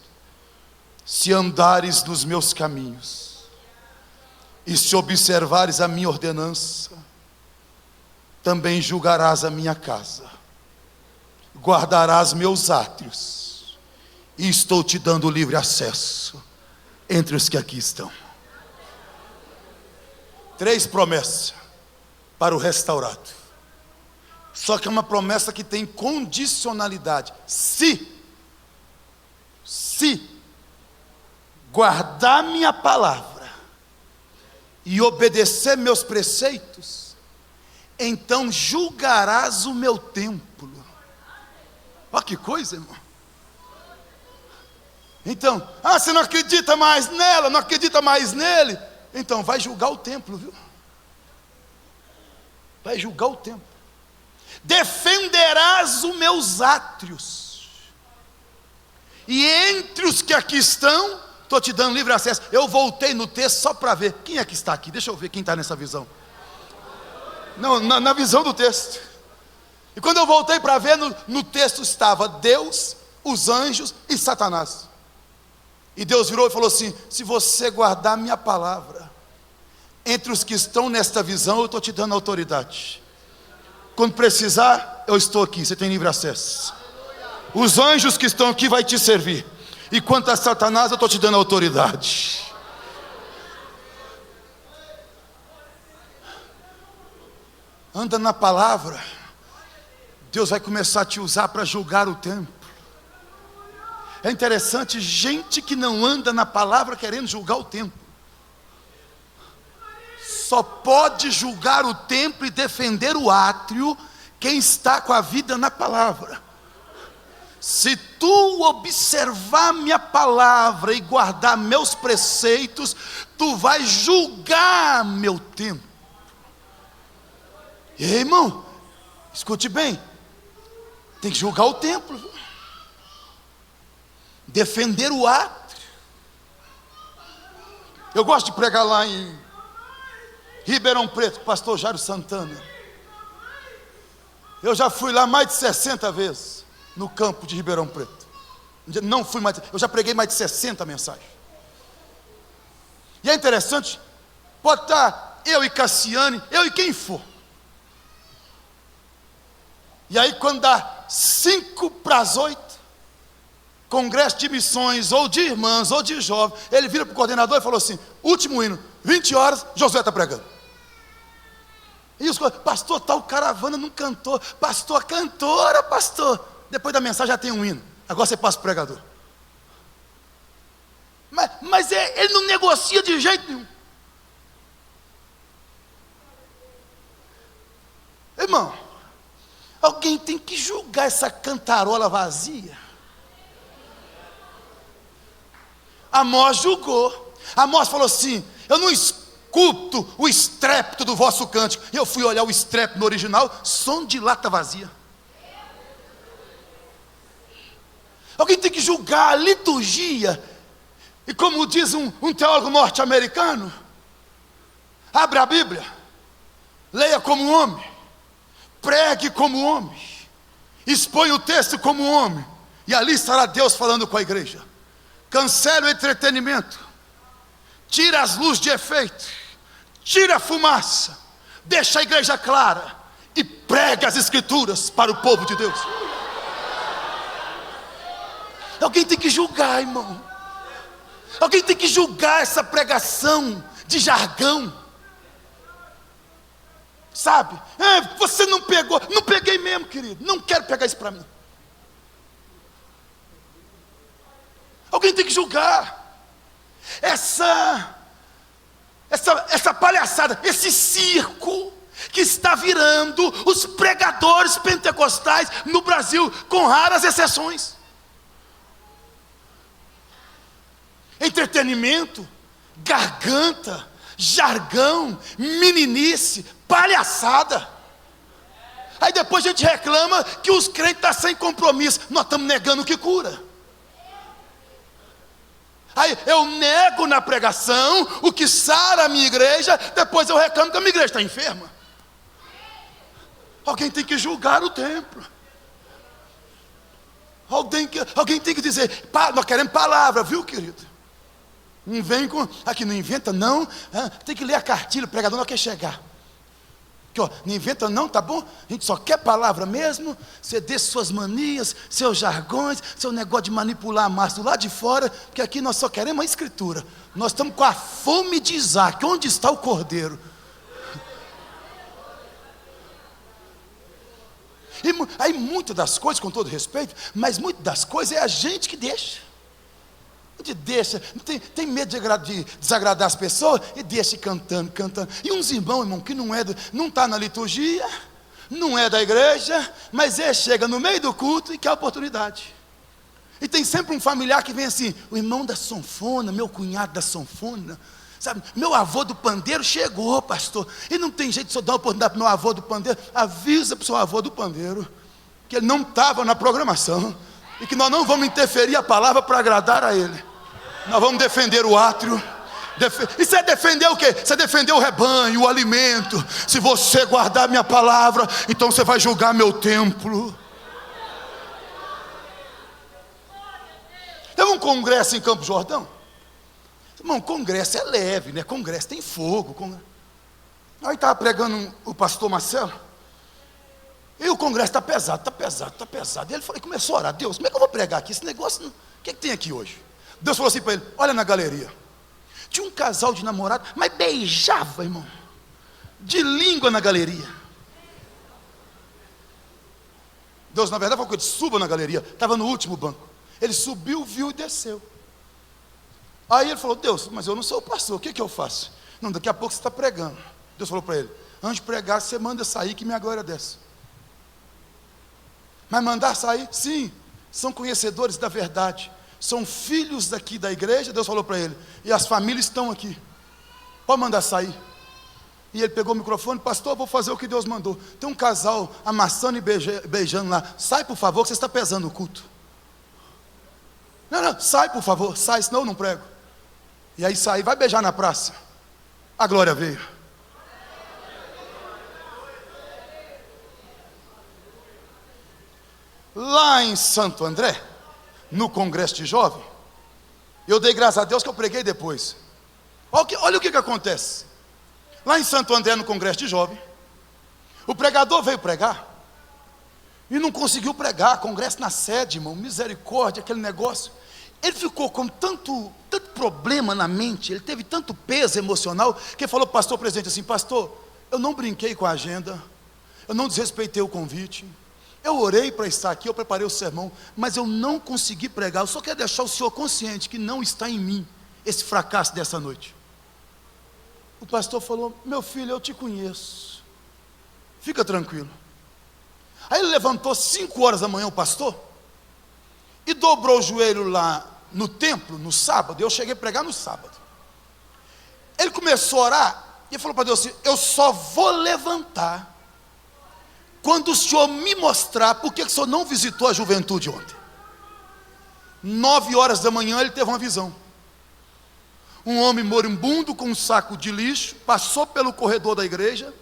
Speaker 2: se andares nos meus caminhos e se observares a minha ordenança, também julgarás a minha casa, guardarás meus átrios, e estou te dando livre acesso entre os que aqui estão. 3 promessas para o restaurado. Só que é uma promessa que tem condicionalidade. Se guardar minha palavra e obedecer meus preceitos, então julgarás o meu templo. Olha que coisa, irmão. Então, você não acredita mais nela, não acredita mais nele? Então vai julgar o templo, viu? Vai julgar o templo. Defenderás os meus átrios, e entre os que aqui estão, estou te dando livre acesso. Eu voltei no texto só para ver quem é que está aqui. Deixa eu ver quem está nessa visão. Não, na visão do texto. E quando eu voltei para ver, no texto estava Deus, os anjos e Satanás. E Deus virou e falou assim: se você guardar minha palavra, entre os que estão nesta visão, eu estou te dando autoridade. Quando precisar, eu estou aqui, você tem livre acesso. Os anjos que estão aqui vai te servir. E quanto a Satanás, eu estou te dando autoridade. Anda na palavra, Deus vai começar a te usar para julgar o templo. É interessante, gente que não anda na palavra querendo julgar o templo. Só pode julgar o templo e defender o átrio quem está com a vida na palavra. Se tu observar minha palavra e guardar meus preceitos, tu vai julgar meu templo. E aí, irmão, escute bem, tem que julgar o templo, defender o átrio. Eu gosto de pregar lá em Ribeirão Preto, pastor Jairo Santana. Eu já fui lá mais de 60 vezes no campo de Ribeirão Preto. Não fui mais, eu já preguei mais de 60 mensagens. E é interessante, pode estar eu e Cassiane, eu e quem for. E aí quando dá 7:55, congresso de missões, ou de irmãs, ou de jovens, ele vira para o coordenador e falou assim: último hino, 20 horas, Josué está pregando. E os pastor, tal caravana não cantou. Pastor, cantora, pastor. Depois da mensagem já tem um hino. Agora você passa o pregador. Mas ele não negocia de jeito nenhum. Irmão, alguém tem que julgar essa cantarola vazia. Amós julgou. Amós falou assim: eu não escuto o estrépito do vosso cântico. E eu fui olhar o estrépito no original, som de lata vazia. Alguém tem que julgar a liturgia. E como diz um teólogo norte-americano, abra a Bíblia, leia como homem, pregue como homem, expõe o texto como homem, e ali estará Deus falando com a igreja. Cancela o entretenimento, tira as luzes de efeito, tira a fumaça, deixa a igreja clara e pregue as Escrituras para o povo de Deus. Alguém tem que julgar, irmão. Alguém tem que julgar essa pregação de jargão. Sabe? Você não pegou. Não peguei mesmo, querido. Não quero pegar isso para mim. Alguém tem que julgar essa palhaçada, esse circo que está virando os pregadores pentecostais no Brasil, com raras exceções. Entretenimento, garganta, jargão, meninice, palhaçada. Aí depois a gente reclama que os crentes estão sem compromisso. Nós estamos negando o que cura. Aí eu nego na pregação o que sara a minha igreja, depois eu reclamo que a minha igreja está enferma. Alguém tem que julgar o templo. Alguém tem que dizer, nós queremos palavra, viu, querido? Não vem com, aqui não inventa não, tem que ler a cartilha, o pregador não quer chegar. Aqui, ó, não inventa não, tá bom? A gente só quer palavra mesmo, você deixa suas manias, seus jargões, seu negócio de manipular a massa do lado de fora, porque aqui nós só queremos a Escritura. Nós estamos com a fome de Isaac, onde está o cordeiro? E aí muitas das coisas, com todo respeito, mas muitas das coisas é a gente que deixa. A gente deixa, tem medo de desagradar as pessoas e deixa cantando. E uns irmãos, irmão, que não está na liturgia, não é da igreja, mas chega no meio do culto e quer oportunidade. E tem sempre um familiar que vem assim, o irmão da sanfona, meu cunhado da sanfona, sabe, meu avô do pandeiro chegou, pastor, e não tem jeito de só dar uma oportunidade para o meu avô do pandeiro. Avisa para o seu avô do pandeiro que ele não estava na programação e que nós não vamos interferir a palavra para agradar a ele. Nós vamos defender o átrio. Isso é defender o quê? Isso é defender o rebanho, o alimento. Se você guardar minha palavra, então você vai julgar meu templo. Teve um congresso em Campos do Jordão. Irmão, congresso é leve, né? Congresso tem fogo. Aí estava pregando o pastor Marcelo. E o congresso está pesado. E ele falou, começou a orar, Deus, como é que eu vou pregar aqui? Esse negócio, o que tem aqui hoje? Deus falou assim para ele, olha na galeria. Tinha um casal de namorados, mas beijava, irmão, de língua na galeria. Deus, na verdade, falou que ele suba na galeria. Estava no último banco. Ele subiu, viu e desceu. Aí ele falou, Deus, mas eu não sou o pastor, o que eu faço? Não, daqui a pouco você está pregando. Deus falou para ele, antes de pregar, você manda sair que minha glória desce. Mas mandar sair? Sim, são conhecedores da verdade. São filhos daqui da igreja. Deus falou para ele, e as famílias estão aqui. Pode mandar sair. E ele pegou o microfone, pastor, eu vou fazer o que Deus mandou. Tem um casal amassando e beijando lá. Sai, por favor, que você está pesando o culto. Não, sai, por favor, sai, senão eu não prego. E aí sai, vai beijar na praça. A glória veio. Lá em Santo André, no congresso de jovem, eu dei graças a Deus que eu preguei depois. Olha o que acontece. Lá em Santo André, no congresso de jovem, o pregador veio pregar e não conseguiu pregar. Congresso na sede, irmão, misericórdia, aquele negócio. Ele ficou com tanto problema na mente, ele teve tanto peso emocional, que ele falou para o pastor presente assim, pastor, eu não brinquei com a agenda, eu não desrespeitei o convite, eu orei para estar aqui, eu preparei o sermão, mas eu não consegui pregar. Eu só quero deixar o senhor consciente que não está em mim esse fracasso dessa noite. O pastor falou, meu filho, eu te conheço, fica tranquilo. Aí ele levantou 5 horas da manhã, o pastor, e dobrou o joelho lá no templo, no sábado. Eu cheguei a pregar no sábado. Ele começou a orar, e falou para Deus assim, eu só vou levantar quando o senhor me mostrar por que o senhor não visitou a juventude ontem. 9 horas da manhã ele teve uma visão. Um homem moribundo com um saco de lixo, passou pelo corredor da igreja,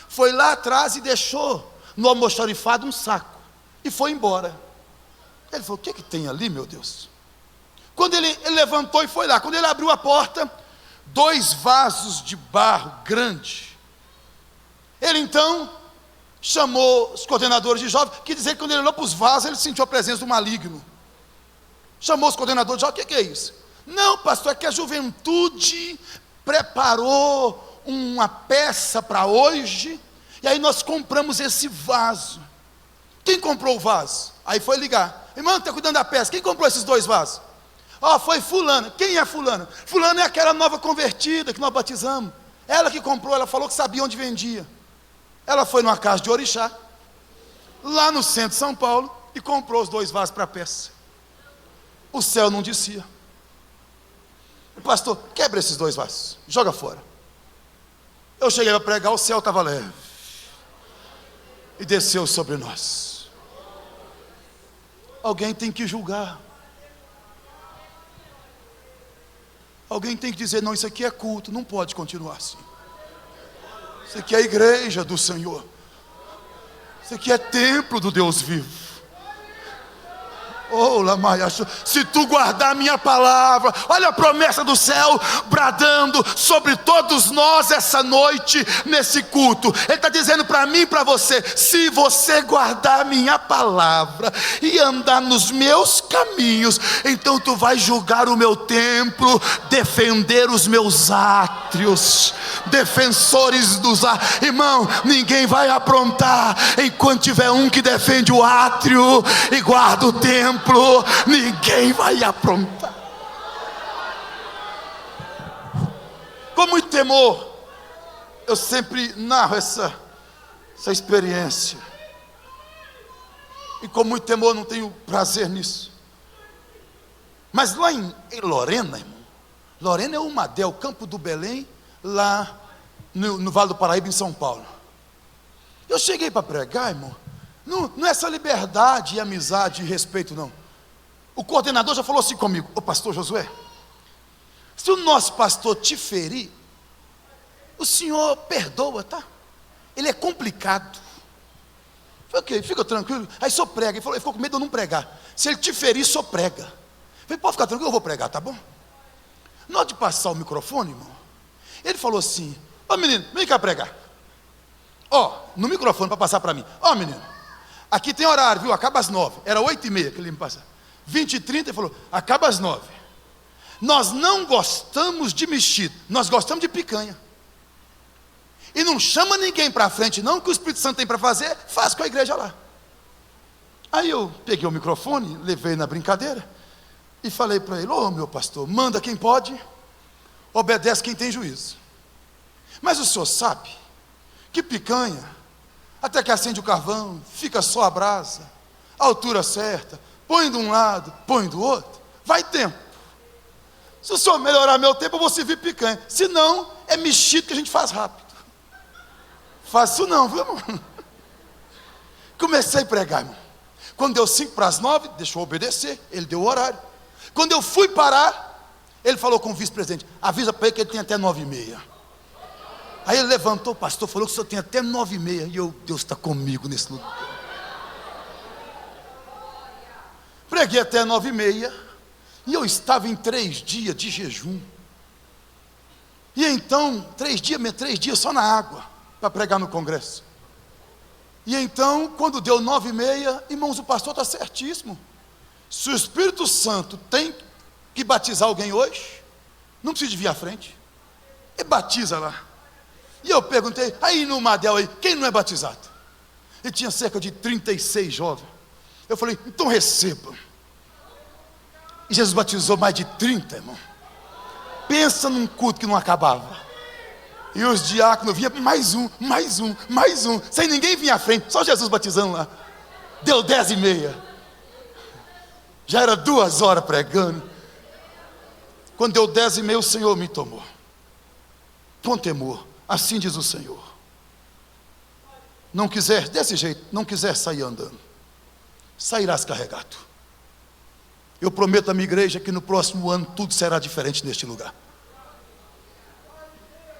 Speaker 2: foi lá atrás e deixou no almoxarifado um saco, e foi embora. Ele falou, o que tem ali, meu Deus? Quando ele levantou e foi lá, quando ele abriu a porta, 2 vasos de barro grande. Ele então chamou os coordenadores de jovens, que dizer que quando ele olhou para os vasos, ele sentiu a presença do maligno. Chamou os coordenadores de jovens, o que é isso? Não, pastor, é que a juventude preparou uma peça para hoje, e aí nós compramos esse vaso. Quem comprou o vaso? Aí foi ligar: irmão, está cuidando da peça, quem comprou esses 2 vasos? Foi fulana. Quem é fulana? Fulana é aquela nova convertida que nós batizamos. Ela que comprou, ela falou que sabia onde vendia. Ela foi numa casa de orixá, lá no centro de São Paulo, e comprou os 2 vasos para a peça. O céu não descia. O pastor, quebra esses 2 vasos, joga fora. Eu cheguei a pregar, o céu estava leve, e desceu sobre nós. Alguém tem que julgar. Alguém tem que dizer: não, isso aqui é culto, não pode continuar assim. Isso aqui é a igreja do Senhor. Isso aqui é templo do Deus vivo. Se tu guardar a minha palavra, olha a promessa do céu bradando sobre todos nós essa noite, nesse culto. Ele está dizendo para mim e para você: se você guardar a minha palavra e andar nos meus caminhos, então tu vai julgar o meu templo, defender os meus átrios, defensores dos átrios. Irmão, ninguém vai aprontar enquanto tiver um que defende o átrio e guarda o templo. Ninguém vai aprontar. Com muito temor, eu sempre narro essa experiência, e com muito temor não tenho prazer nisso. Mas lá em Lorena, irmão, Lorena é o Madel, Campo do Belém, lá no Vale do Paraíba, em São Paulo. Eu cheguei para pregar, irmão. Não é essa liberdade e amizade e respeito, não. O coordenador já falou assim comigo: ô pastor Josué, se o nosso pastor te ferir, o senhor perdoa, tá? Ele é complicado. Eu falei: ok, fica tranquilo. Aí só prega. Ele ficou com medo de eu não pregar. Se ele te ferir, só prega. Eu falei: pode ficar tranquilo, eu vou pregar, tá bom? Na hora de passar o microfone, irmão, ele falou assim: ô menino, vem cá pregar. No microfone para passar para mim: menino, aqui tem horário, viu? Acaba às 9. Era 8h30 que ele me passava. 20h30, ele falou: acaba às 9. Nós não gostamos de mexido, nós gostamos de picanha. E não chama ninguém para frente não, que o Espírito Santo tem para fazer, faz com a igreja lá. Aí eu peguei o microfone, levei na brincadeira, e falei para ele: ô meu pastor, manda quem pode, obedece quem tem juízo. Mas o senhor sabe que picanha, até que acende o carvão, fica só a brasa, a altura certa, põe de um lado, põe do outro, vai tempo. Se o senhor melhorar meu tempo, eu vou servir picanha. Se não, é mexido que a gente faz rápido. Faz isso não, viu, irmão? Comecei a pregar, irmão. Quando deu 8:55, deixou eu obedecer, ele deu o horário. Quando eu fui parar, ele falou com o vice-presidente: avisa para ele que ele tem até 9h30. Aí ele levantou: o pastor falou que o senhor tem até 9h30. E eu: Deus está comigo nesse lugar. Preguei até 9h30. E eu estava em 3 dias de jejum. E então, 3 dias só na água, para pregar no congresso. E então, quando deu 9h30, irmãos, o pastor está certíssimo. Se o Espírito Santo tem que batizar alguém hoje, não precisa de vir à frente. Ele batiza lá. E eu perguntei: aí no Madel aí, quem não é batizado? E tinha cerca de 36 jovens. Eu falei: então receba. E Jesus batizou mais de 30, irmão. Pensa num culto que não acabava. E os diáconos vinham: mais um, sem ninguém vir à frente, só Jesus batizando lá. Deu 10h30. Já era 2 horas pregando. Quando deu 10h30, o Senhor me tomou. Com temor, assim diz o Senhor. Não quiser, desse jeito, não quiser sair andando, sairás carregado. Eu prometo à minha igreja que no próximo ano tudo será diferente neste lugar.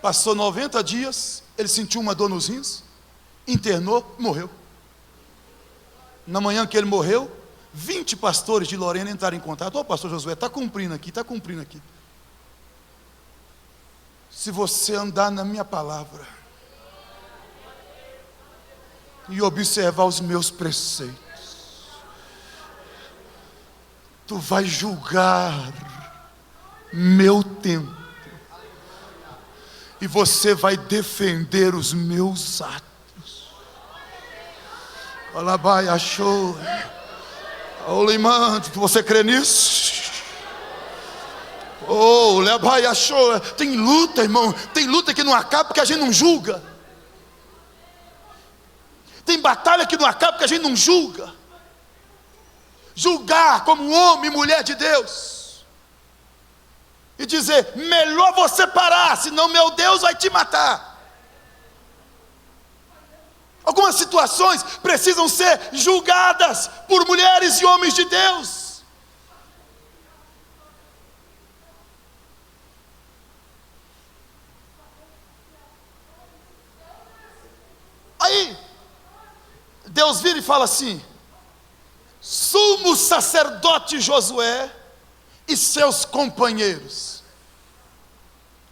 Speaker 2: Passou 90 dias, ele sentiu uma dor nos rins, internou, morreu. Na manhã que ele morreu, 20 pastores de Lorena entraram em contato: ô pastor Josué, está cumprindo aqui. Se você andar na minha palavra, e observar os meus preceitos. Tu vais julgar meu templo, e você vai defender os meus atos. Alabai, achou. Você crê nisso? Oh, Labai, achou. Tem luta, irmão. Tem luta que não acaba porque a gente não julga. Tem batalha que não acaba porque a gente não julga. Julgar como homem e mulher de Deus, e dizer: melhor você parar, senão meu Deus vai te matar. Algumas situações precisam ser julgadas por mulheres e homens de Deus. Aí Deus vira e fala assim: sumo sacerdote Josué e seus companheiros.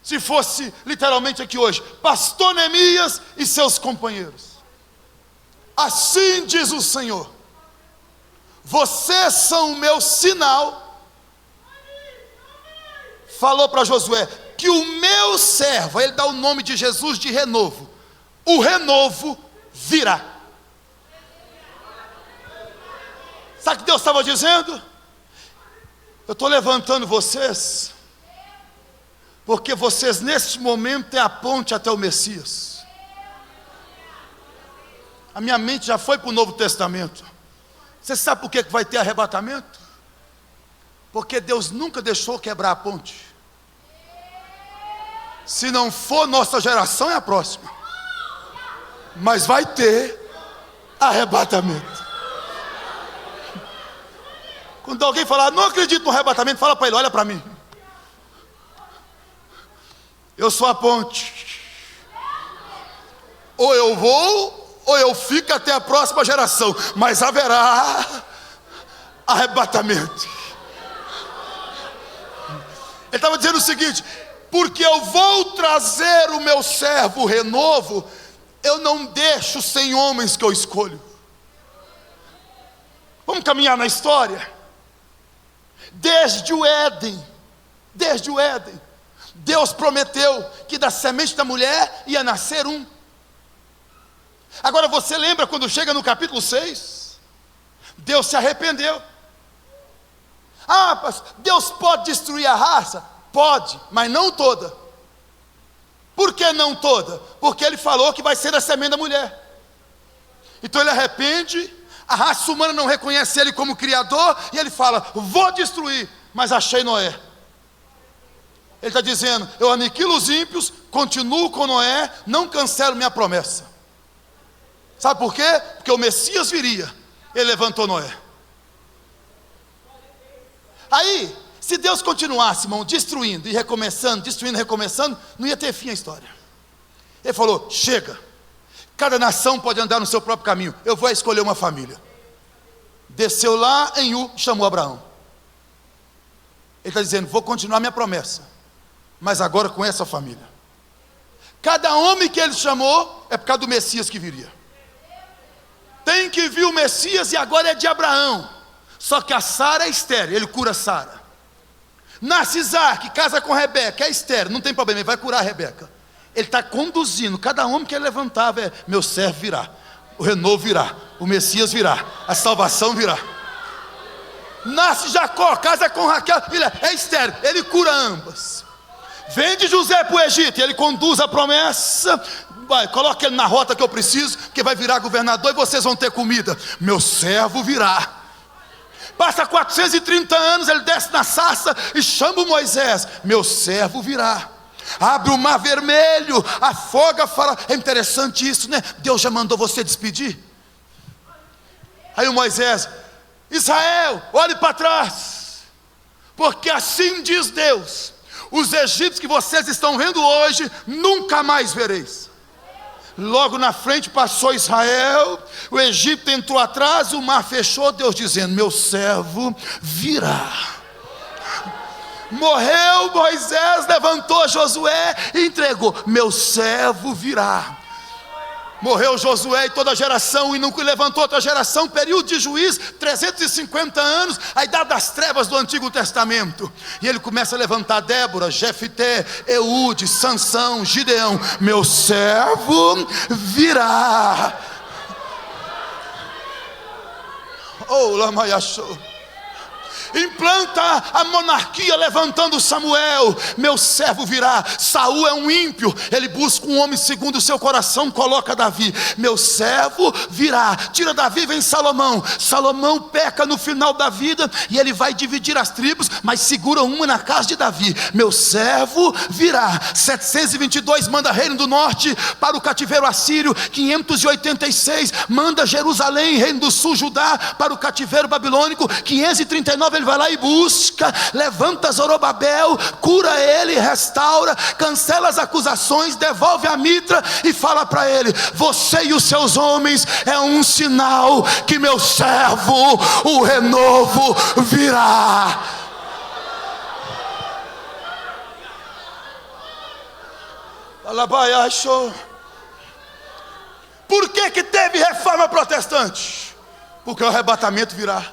Speaker 2: Se fosse literalmente aqui hoje, pastor Neemias e seus companheiros. Assim diz o Senhor: vocês são o meu sinal. Falou para Josué que o meu servo, ele dá o nome de Jesus de renovo, o renovo virá. Sabe o que Deus estava dizendo? Eu estou levantando vocês, porque vocês neste momento têm a ponte até o Messias. A minha mente já foi para o Novo Testamento. Você sabe por que vai ter arrebatamento? Porque Deus nunca deixou quebrar a ponte. Se não for nossa geração, é a próxima. Mas vai ter arrebatamento. Quando alguém falar: não acredito no arrebatamento, fala para ele: olha para mim, eu sou a ponte. Ou eu vou, ou eu fico até a próxima geração, mas haverá arrebatamento. Ele estava dizendo o seguinte: porque eu vou trazer o meu servo renovo, eu não deixo sem homens que eu escolho. Vamos caminhar na história. Desde o Éden, Deus prometeu que da semente da mulher ia nascer um. Agora você lembra quando chega no capítulo 6? Deus se arrependeu. Mas Deus pode destruir a raça? Pode, mas não toda. Por que não toda? Porque Ele falou que vai ser da semente da mulher. Então Ele arrepende. A raça humana não reconhece Ele como Criador, e Ele fala: vou destruir, mas achei Noé. Ele está dizendo: eu aniquilo os ímpios, continuo com Noé, não cancelo minha promessa. Sabe por quê? Porque o Messias viria. Ele levantou Noé. Aí, se Deus continuasse, irmão, destruindo e recomeçando, destruindo e recomeçando, não ia ter fim a história. Ele falou: chega. Cada nação pode andar no seu próprio caminho, eu vou escolher uma família. Desceu lá em U, chamou Abraão. Ele está dizendo: vou continuar minha promessa, mas agora com essa família. Cada homem que ele chamou é por causa do Messias que viria. Tem que vir o Messias, e agora é de Abraão. Só que a Sara é estéril, ele cura Sara. Nasce Isaac, casa com Rebeca, é estéril, não tem problema, ele vai curar a Rebeca. Ele está conduzindo, cada homem que ele levantava meu servo virá, o renovo virá, o Messias virá, a salvação virá. Nasce Jacó, casa com Raquel, ele é estéril, ele cura ambas. Vende José para o Egito, e ele conduz a promessa. Vai, coloca ele na rota que eu preciso, que vai virar governador e vocês vão ter comida. Meu servo virá. Passa 430 anos, ele desce na sarça e chama o Moisés. Meu servo virá. Abre o mar vermelho, afoga Faraó. É interessante isso, né? Deus já mandou você despedir. Aí o Moisés: Israel, olhe para trás, porque assim diz Deus: os egípcios que vocês estão vendo hoje, nunca mais vereis. Logo na frente passou Israel, o Egito entrou atrás, o mar fechou, Deus dizendo: meu servo virá. Morreu Moisés, levantou Josué e entregou: meu servo virá. Morreu Josué e toda a geração, e não levantou outra geração. Período de juiz, 350 anos, a idade das trevas do Antigo Testamento. E ele começa a levantar Débora, Jefité, Eude, Sansão, Gideão. Meu servo virá. Oh, Lamayachou. Implanta a monarquia levantando Samuel. Meu servo virá. Saul é um ímpio, ele busca um homem segundo o seu coração, coloca Davi. Meu servo virá. Tira Davi, vem Salomão. Salomão peca no final da vida, e ele vai dividir as tribos, mas segura uma na casa de Davi. Meu servo virá. 722 manda reino do norte para o cativeiro assírio. 586 manda Jerusalém, reino do sul, Judá, para o cativeiro babilônico. 539 ele vai lá e busca, levanta Zorobabel, cura ele, restaura, cancela as acusações, devolve a mitra e fala para ele: você e os seus homens é um sinal que meu servo, o renovo, virá. Por que teve reforma protestante? Porque o arrebatamento virá.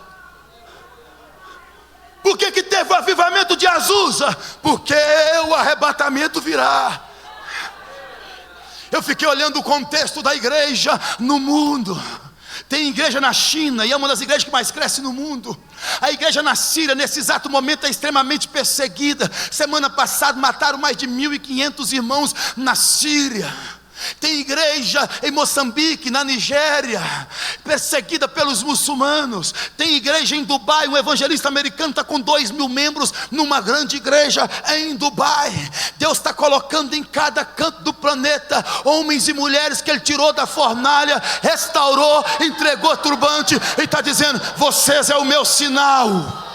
Speaker 2: Por que teve o avivamento de Azusa? Porque o arrebatamento virá. Eu fiquei olhando o contexto da igreja no mundo. Tem igreja na China, e é uma das igrejas que mais cresce no mundo. A igreja na Síria, nesse exato momento, é extremamente perseguida. Semana passada mataram mais de 1.500 irmãos na Síria. Tem igreja em Moçambique, na Nigéria, perseguida pelos muçulmanos. Tem igreja em Dubai, um evangelista americano está com 2.000 membros numa grande igreja em Dubai. Deus está colocando em cada canto do planeta homens e mulheres que Ele tirou da fornalha, restaurou, entregou turbante, e está dizendo: vocês é o meu sinal.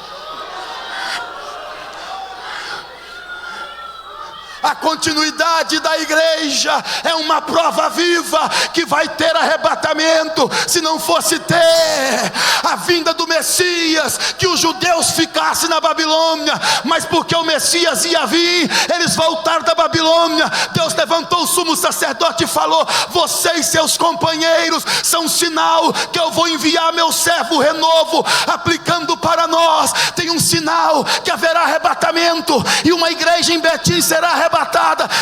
Speaker 2: A continuidade da igreja é uma prova viva que vai ter arrebatamento. Se não fosse ter a vinda do Messias, que os judeus ficassem na Babilônia, mas porque o Messias ia vir, eles voltaram da Babilônia. Deus levantou o sumo sacerdote e falou: você e seus companheiros são um sinal que eu vou enviar meu servo renovo, aplicando para nós. Tem um sinal que haverá arrebatamento, e uma igreja em Betim será arrebatada.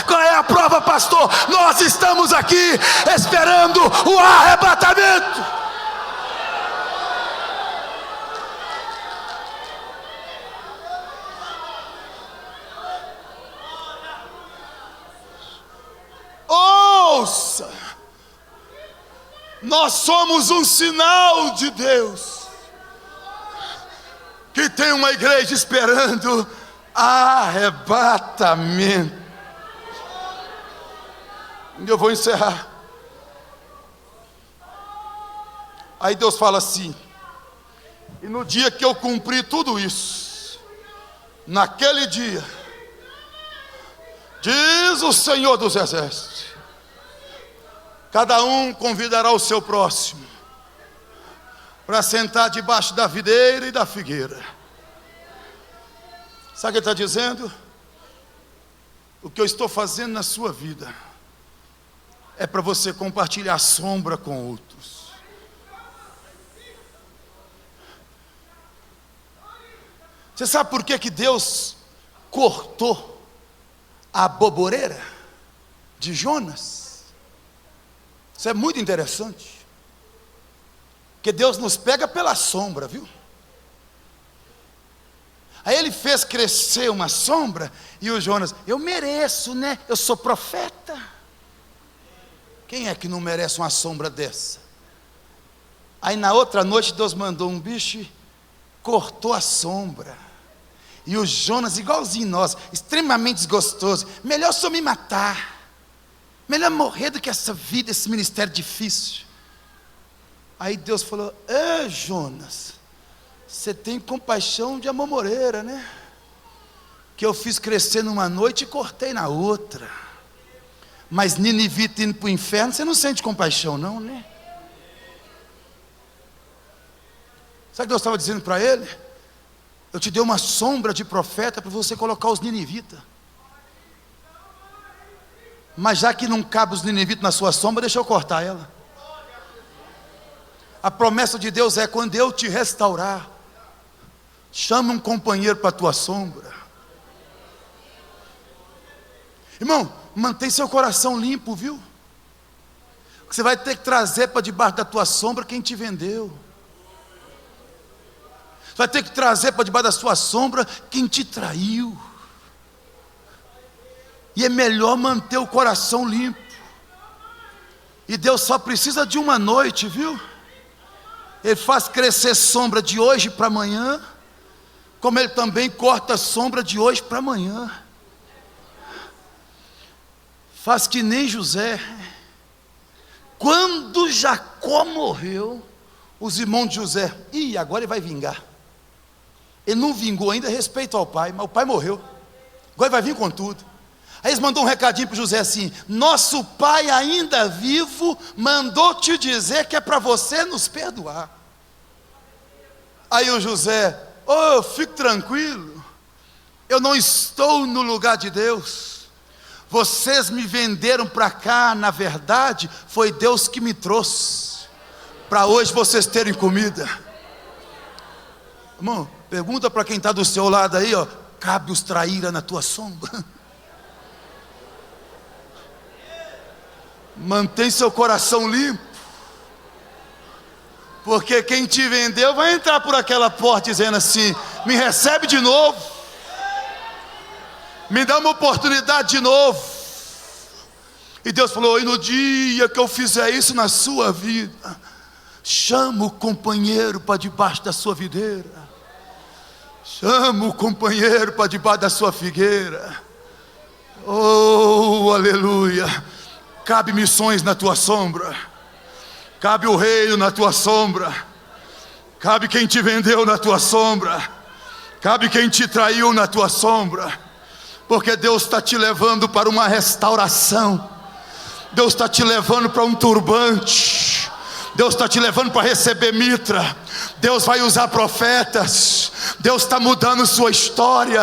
Speaker 2: Qual é a prova, pastor? Nós estamos aqui esperando o arrebatamento. Ouça, nós somos um sinal de Deus, que tem uma igreja esperando arrebatamento. Eu vou encerrar. Aí Deus fala assim: e no dia que eu cumprir tudo isso, naquele dia, diz o Senhor dos Exércitos, cada um convidará o seu próximo para sentar debaixo da videira e da figueira. Sabe o que ele está dizendo? O que eu estou fazendo na sua vida é para você compartilhar a sombra com outros. Você sabe por que Deus cortou a boboreira de Jonas? Isso é muito interessante. Porque Deus nos pega pela sombra, viu? Aí Ele fez crescer uma sombra, e o Jonas: eu mereço, né? Eu sou profeta. Quem é que não merece uma sombra dessa? Aí na outra noite Deus mandou um bicho e cortou a sombra. E o Jonas, igualzinho nós, extremamente desgostoso: melhor só me matar, melhor morrer do que essa vida, esse ministério difícil. Aí Deus falou: Jonas, você tem compaixão de amomoreira, né? Que eu fiz crescer numa noite e cortei na outra. Mas ninivita indo para o inferno, você não sente compaixão não, né? Sabe o que Deus estava dizendo para ele? Eu te dei uma sombra de profeta para você colocar os ninivitas. Mas já que não cabe os ninivitas na sua sombra, deixa eu cortar ela. A promessa de Deus é: quando eu te restaurar, chama um companheiro para a tua sombra. Irmão, mantém seu coração limpo, viu? Você vai ter que trazer para debaixo da tua sombra quem te vendeu. Você vai ter que trazer para debaixo da sua sombra quem te traiu. E é melhor manter o coração limpo. E Deus só precisa de uma noite, viu? Ele faz crescer sombra de hoje para amanhã, como Ele também corta sombra de hoje para amanhã. Faz que nem José. Quando Jacó morreu, os irmãos de José: ih, agora ele vai vingar. Ele não vingou ainda respeito ao pai, mas o pai morreu. Agora ele vai vir com tudo. Aí eles mandou um recadinho para José assim: nosso pai ainda vivo mandou te dizer que é para você nos perdoar. Aí o José: oh, fique tranquilo, eu não estou no lugar de Deus. Vocês me venderam para cá, na verdade, foi Deus que me trouxe, para hoje vocês terem comida. Irmão, pergunta para quem está do seu lado aí, ó: cabe os traíra na tua sombra? Mantém seu coração limpo, porque quem te vendeu vai entrar por aquela porta dizendo assim: me recebe de novo, me dá uma oportunidade de novo. E Deus falou: e no dia que eu fizer isso na sua vida, chama o companheiro para debaixo da sua videira, chama o companheiro para debaixo da sua figueira. Oh, aleluia. Cabe missões na tua sombra, cabe o reino na tua sombra, cabe quem te vendeu na tua sombra, cabe quem te traiu na tua sombra, porque Deus está te levando para uma restauração. Deus está te levando para um turbante, Deus está te levando para receber mitra. Deus vai usar profetas. Deus está mudando sua história.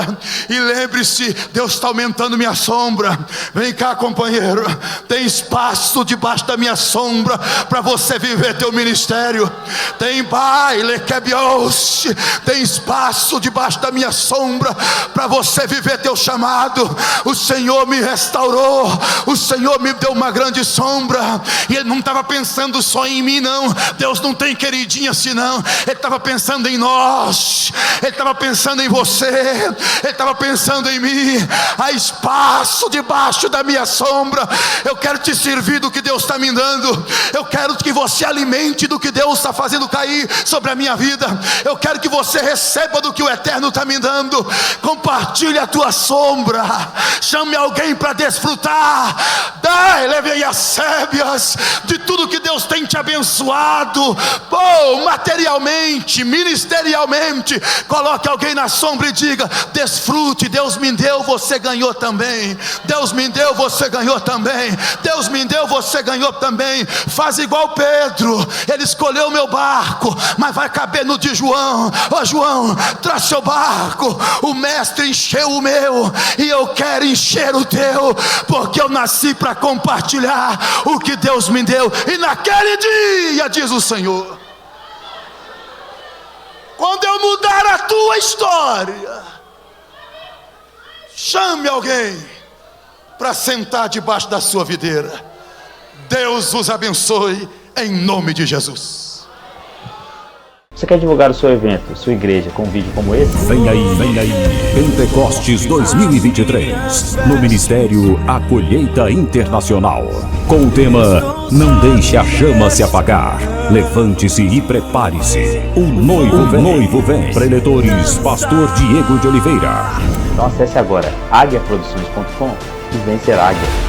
Speaker 2: E lembre-se, Deus está aumentando minha sombra. Vem cá, companheiro, tem espaço debaixo da minha sombra para você viver teu ministério. Tem baile quebios, tem espaço debaixo da minha sombra para você viver teu chamado. O Senhor me restaurou, o Senhor me deu uma grande sombra. E Ele não estava pensando só em mim, não. Deus não tem queridinha assim, não. Ele estava pensando em nós, Ele estava pensando em você, Ele estava pensando em mim. Há espaço debaixo da minha sombra. Eu quero te servir do que Deus está me dando. Eu quero que você alimente do que Deus está fazendo cair sobre a minha vida. Eu quero que você receba do que o Eterno está me dando. Compartilhe a tua sombra. Chame alguém para desfrutar. Dai, leve as sébias de tudo que Deus tem te abençoado. Bom, materialmente, ministerialmente. Coloque alguém na sombra e diga: desfrute. Deus me deu, você ganhou também. Deus me deu, você ganhou também. Deus me deu, você ganhou também. Faz igual Pedro. Ele escolheu o meu barco, mas vai caber no de João. Ó João, traz seu barco. O mestre encheu o meu e eu quero encher o teu, porque eu nasci para compartilhar o que Deus me deu. E naquele dia, diz o Senhor, quando eu mudar a tua história, chame alguém para sentar debaixo da sua videira. Deus os abençoe em nome de Jesus.
Speaker 1: Você quer divulgar o seu evento, sua igreja, com um vídeo como esse?
Speaker 3: Vem aí, Pentecostes 2023, no Ministério A Colheita Internacional, com o tema: não deixe a chama se apagar, levante-se e prepare-se, o noivo vem. Preletores, Pastor Diego de Oliveira.
Speaker 1: Então acesse agora aguiaproduções.com e vem ser águia.